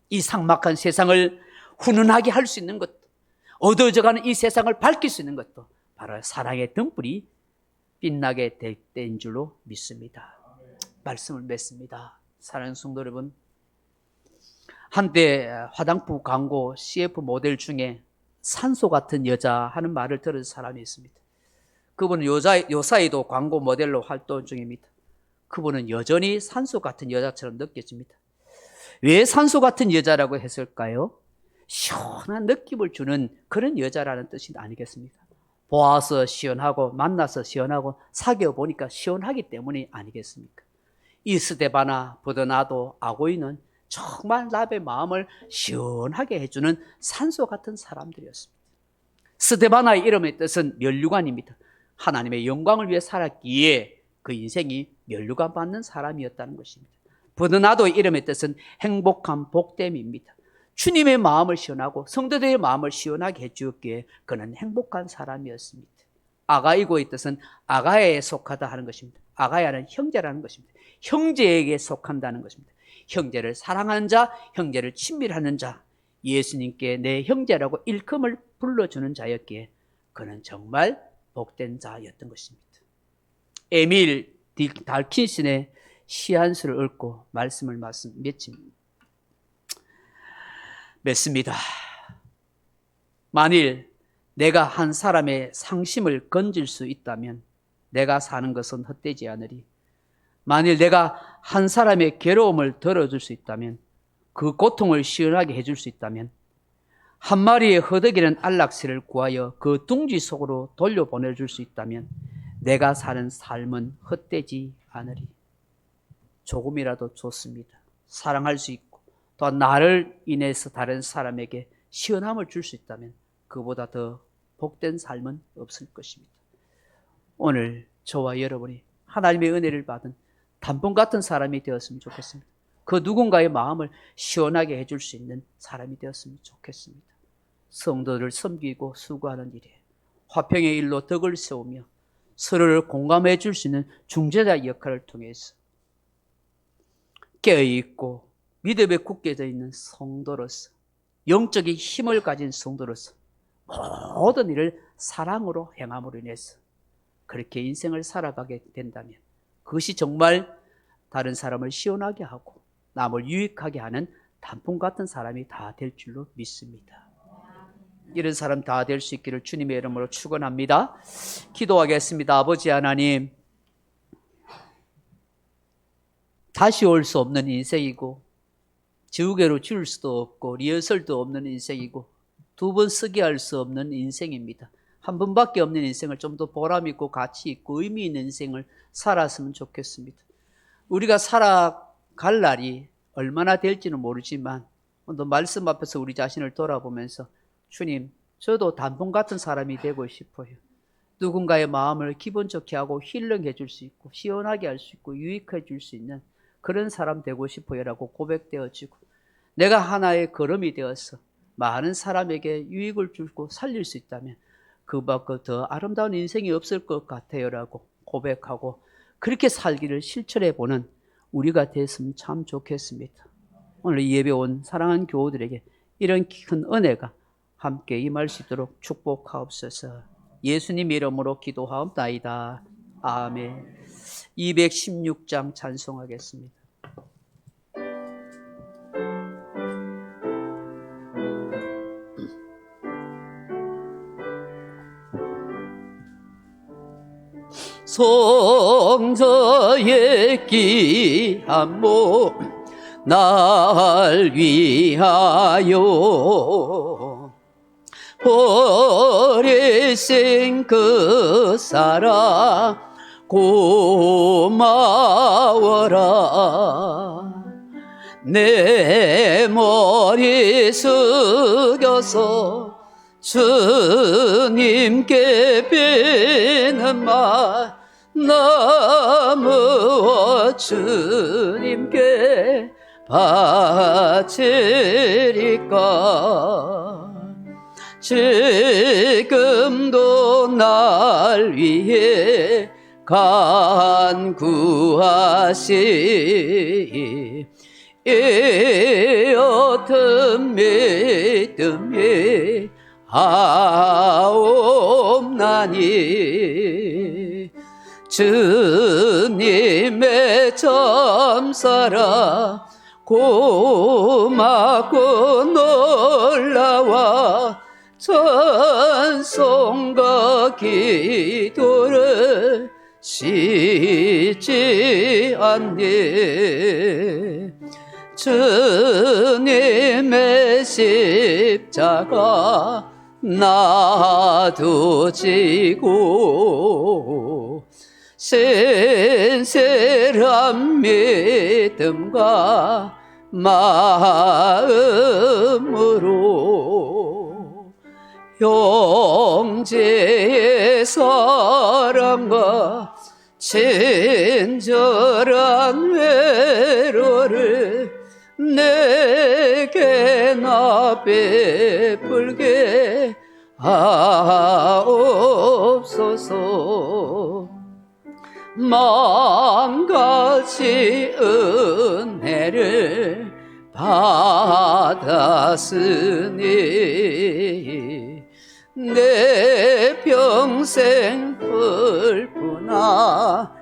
이 삭막한 세상을 훈훈하게 할 수 있는 것도, 어두워져가는 이 세상을 밝힐 수 있는 것도 바로 사랑의 등불이 빛나게 될 때인 줄로 믿습니다. 말씀을 맺습니다. 사랑하는 성도 여러분, 한때 화장품 광고 CF 모델 중에 산소 같은 여자 하는 말을 들은 사람이 있습니다. 그분은 요사이도 광고 모델로 활동 중입니다. 그분은 여전히 산소 같은 여자처럼 느껴집니다. 왜 산소 같은 여자라고 했을까요? 시원한 느낌을 주는 그런 여자라는 뜻이 아니겠습니까? 보아서 시원하고 만나서 시원하고 사귀어 보니까 시원하기 때문이 아니겠습니까? 이 스데바나 버드나도 아고이는 정말 나의 마음을 시원하게 해주는 산소 같은 사람들이었습니다. 스데바나의 이름의 뜻은 면류관입니다. 하나님의 영광을 위해 살았기에 그 인생이 면류관 받는 사람이었다는 것입니다. 버드나도의 이름의 뜻은 행복한 복됨입니다. 주님의 마음을 시원하고 성도들의 마음을 시원하게 해주었기에 그는 행복한 사람이었습니다. 아가이고의 뜻은 아가야에 속하다 하는 것입니다. 아가야는 형제라는 것입니다. 형제에게 속한다는 것입니다. 형제를 사랑하는 자, 형제를 친밀하는 자, 예수님께 내 형제라고 일컬음을 불러주는 자였기에 그는 정말 복된 자였던 것입니다. 에밀 달킨슨의 시 한 수를 읽고 말씀을 맺습니다. 만일 내가 한 사람의 상심을 건질 수 있다면 내가 사는 것은 헛되지 않으리. 만일 내가 한 사람의 괴로움을 덜어줄 수 있다면, 그 고통을 시원하게 해줄 수 있다면, 한 마리의 허덕이는 안락새를 구하여 그 둥지 속으로 돌려보내줄 수 있다면 내가 사는 삶은 헛되지 않으리. 조금이라도 좋습니다. 사랑할 수 있고 또한 나를 인해서 다른 사람에게 시원함을 줄 수 있다면 그보다 더 복된 삶은 없을 것입니다. 오늘 저와 여러분이 하나님의 은혜를 받은 단풍 같은 사람이 되었으면 좋겠습니다. 그 누군가의 마음을 시원하게 해줄 수 있는 사람이 되었으면 좋겠습니다. 성도를 섬기고 수고하는 일에 화평의 일로 덕을 세우며 서로를 공감해 줄 수 있는 중재자 역할을 통해서 깨어있고 믿음에 굳게 되어 있는 성도로서, 영적인 힘을 가진 성도로서 모든 일을 사랑으로 행함으로 인해서 그렇게 인생을 살아가게 된다면 그것이 정말 다른 사람을 시원하게 하고 남을 유익하게 하는 단풍 같은 사람이 다 될 줄로 믿습니다. 이런 사람 다 될 수 있기를 주님의 이름으로 축원합니다. 기도하겠습니다. 아버지 하나님, 다시 올 수 없는 인생이고 지우개로 지울 수도 없고 리허설도 없는 인생이고 두 번 쓰게 할 수 없는 인생입니다. 한 번밖에 없는 인생을 좀 더 보람 있고 가치 있고 의미 있는 인생을 살았으면 좋겠습니다. 우리가 살아갈 날이 얼마나 될지는 모르지만 오늘 말씀 앞에서 우리 자신을 돌아보면서 주님, 저도 단풍 같은 사람이 되고 싶어요. 누군가의 마음을 기분 좋게 하고 힐링해 줄 수 있고 시원하게 할 수 있고 유익해 줄 수 있는 그런 사람 되고 싶어요 라고 고백되어지고 내가 하나의 걸음이 되어서 많은 사람에게 유익을 주고 살릴 수 있다면 그밖에 더 아름다운 인생이 없을 것 같아요 라고 고백하고 그렇게 살기를 실천해 보는 우리가 됐으면 참 좋겠습니다. 오늘 이 예배 온 사랑하는 교우들에게 이런 큰 은혜가 함께 임할 수 있도록 축복하옵소서. 예수님 이름으로 기도하옵나이다. 아멘. 216장 찬송하겠습니다. 성자의 귀한 몸 날 위하여 버리신 그 사랑 고마워라. 내 머리 숙여서 주님께 비는 말 나무와 주님께 바치리까. 지금도 날 위해 간구하시 이 어떤 믿음이 하옵나니 주님의 점사라 고맙고 놀라와 찬송과 기도를 쉬지 않네. 주님의 십자가 나도 지고 신실한 믿음과 마음으로 형제의 사랑과 친절한 외로를 내게나 베풀게 하옵소서. 만가지 은혜를 받았으니 내 평생 훌프나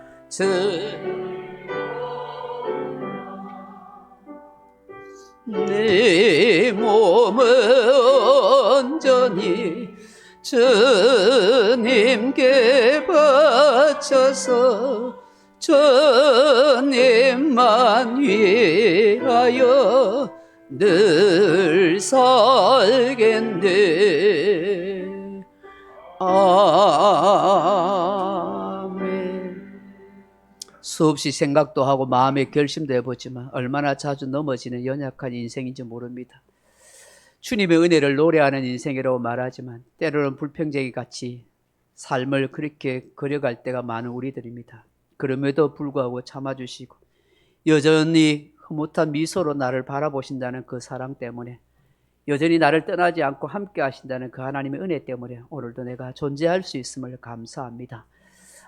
내 몸을 온전히 주님께 바쳐서 주님만 위하여 늘 살겠네. 아멘. 수없이 생각도 하고 마음의 결심도 해보지만 얼마나 자주 넘어지는 연약한 인생인지 모릅니다. 주님의 은혜를 노래하는 인생이라고 말하지만 때로는 불평쟁이 같이 삶을 그렇게 그려갈 때가 많은 우리들입니다. 그럼에도 불구하고 참아주시고 여전히 흐뭇한 미소로 나를 바라보신다는 그 사랑 때문에, 여전히 나를 떠나지 않고 함께 하신다는 그 하나님의 은혜 때문에 오늘도 내가 존재할 수 있음을 감사합니다.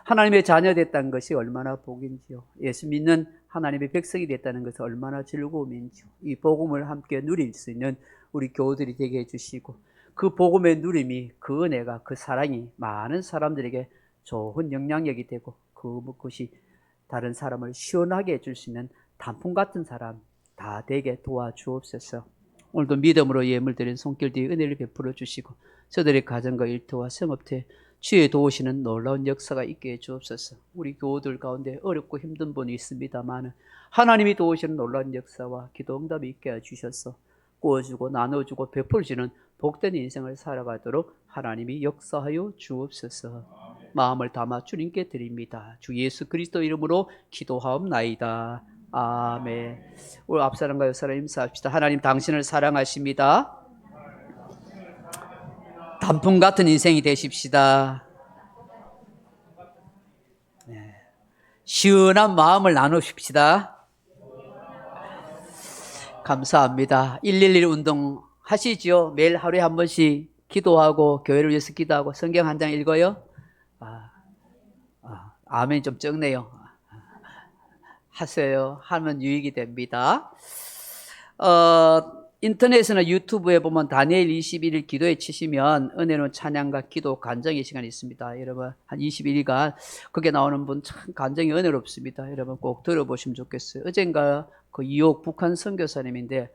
하나님의 자녀 됐다는 것이 얼마나 복인지요. 예수 믿는 하나님의 백성이 됐다는 것은 얼마나 즐거움인지요. 이 복음을 함께 누릴 수 있는 우리 교우들이 되게 해주시고, 그 복음의 누림이, 그 은혜가, 그 사랑이 많은 사람들에게 좋은 영향력이 되고 그것이 다른 사람을 시원하게 해줄 수 있는 단풍 같은 사람 다 되게 도와주옵소서. 오늘도 믿음으로 예물 드린 손길들이 은혜를 베풀어 주시고 저들의 가정과 일터와 성업태 주의 도우시는 놀라운 역사가 있게 해주옵소서. 우리 교우들 가운데 어렵고 힘든 분이 있습니다만 하나님이 도우시는 놀라운 역사와 기도 응답이 있게 해주셔서 꾸어주고 나눠주고 베풀어주는 복된 인생을 살아가도록 하나님이 역사하여 주옵소서. 마음을 담아 주님께 드립니다. 주 예수 그리스도 이름으로 기도하옵나이다. 아멘. 우리 앞사람과 옆사람 인사합시다. 하나님 당신을 사랑하십니다. 단풍 같은 인생이 되십시다. 네. 시원한 마음을 나누십시다. 감사합니다. 111 운동 하시지요? 매일 하루에 한 번씩 기도하고 교회를 위해서 기도하고 성경 한 장 읽어요? 아멘 좀 적네요. 하세요. 하면 유익이 됩니다. 인터넷이나 유튜브에 보면 다니엘 21일 기도에 치시면 은혜로운 찬양과 기도 간정의 시간이 있습니다. 여러분 한 21일간 거기에 나오는 분 참 간정이 은혜롭습니다. 여러분 꼭 들어보시면 좋겠어요. 어젠가 그 이옥 북한 선교사님인데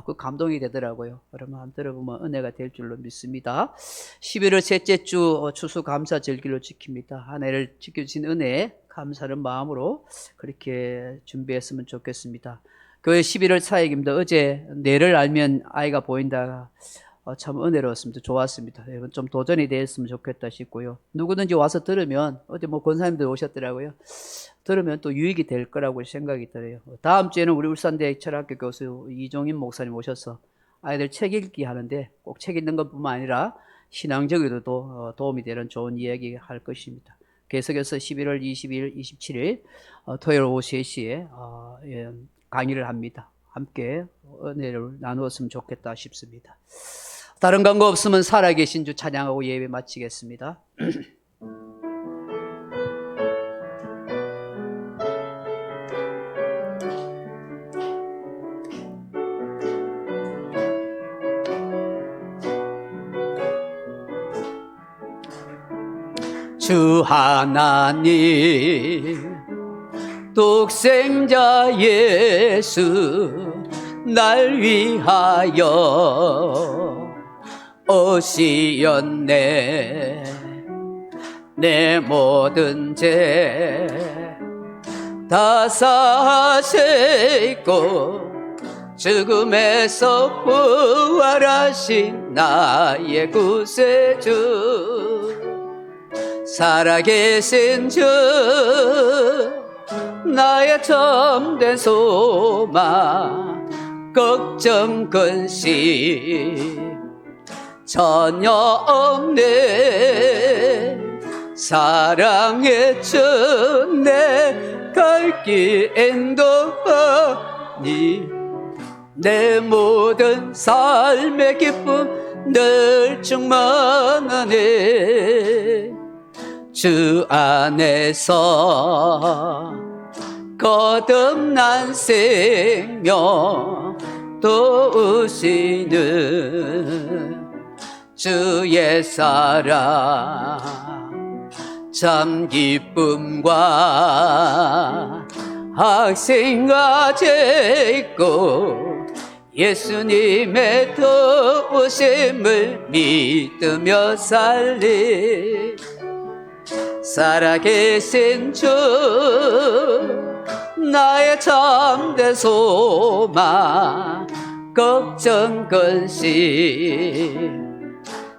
그 감동이 되더라고요. 여러분 한번 들어보면 은혜가 될 줄로 믿습니다. 11월 셋째 주 추수감사 절기로 지킵니다. 한 해를 지켜주신 은혜에 감사하는 마음으로 그렇게 준비했으면 좋겠습니다. 교회 11월 사역입니다. 어제 뇌를 알면 아이가 보인다. 참 은혜로웠습니다. 좋았습니다. 여러분 좀 도전이 되었으면 좋겠다 싶고요. 누구든지 와서 들으면, 어제 권사님들 오셨더라고요. 들으면 또 유익이 될 거라고 생각이 들어요. 다음 주에는 우리 울산대 철학교 교수 이종인 목사님 오셔서 아이들 책 읽기 하는데 꼭 책 읽는 것뿐만 아니라 신앙적으로도 도움이 되는 좋은 이야기 할 것입니다. 계속해서 11월 20일, 27일 토요일 오후 3시에 강의를 합니다. 함께 은혜를 나누었으면 좋겠다 싶습니다. 다른 광고 없으면 살아계신 주 찬양하고 예배 마치겠습니다. 주 하나님 독생자 예수 날 위하여 오시었네. 내 모든 죄 다 사시고 죽음에서 부활하신 나의 구세주, 살아계신 주 나의 참된 소망, 걱정 근심 전혀 없네. 사랑의 주 내 갈 길 인도하니 내 모든 삶의 기쁨 늘 충만하네. 주 안에서 거듭난 생명 도우시는 주의 사랑 참 기쁨과 학생과 제고 예수님의 도우심을 믿으며 살리 살아계신 주 나의 참된 소망 걱정 근심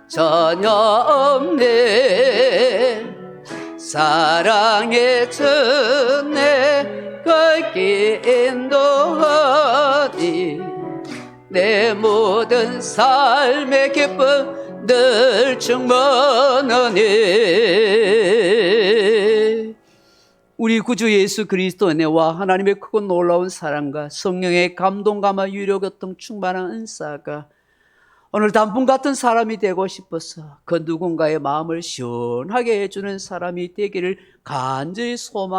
전혀 없네. 사랑의 전에 걸기 인도하니 내 모든 삶의 기쁨 늘 충만하니. 우리 구주 예수 그리스도 은혜와 하나님의 크고 놀라운 사랑과 성령의 감동감화 유료교통 충만한 은사가 오늘 단풍 같은 사람이 되고 싶어서 그 누군가의 마음을 시원하게 해주는 사람이 되기를 간절히 소망합니다.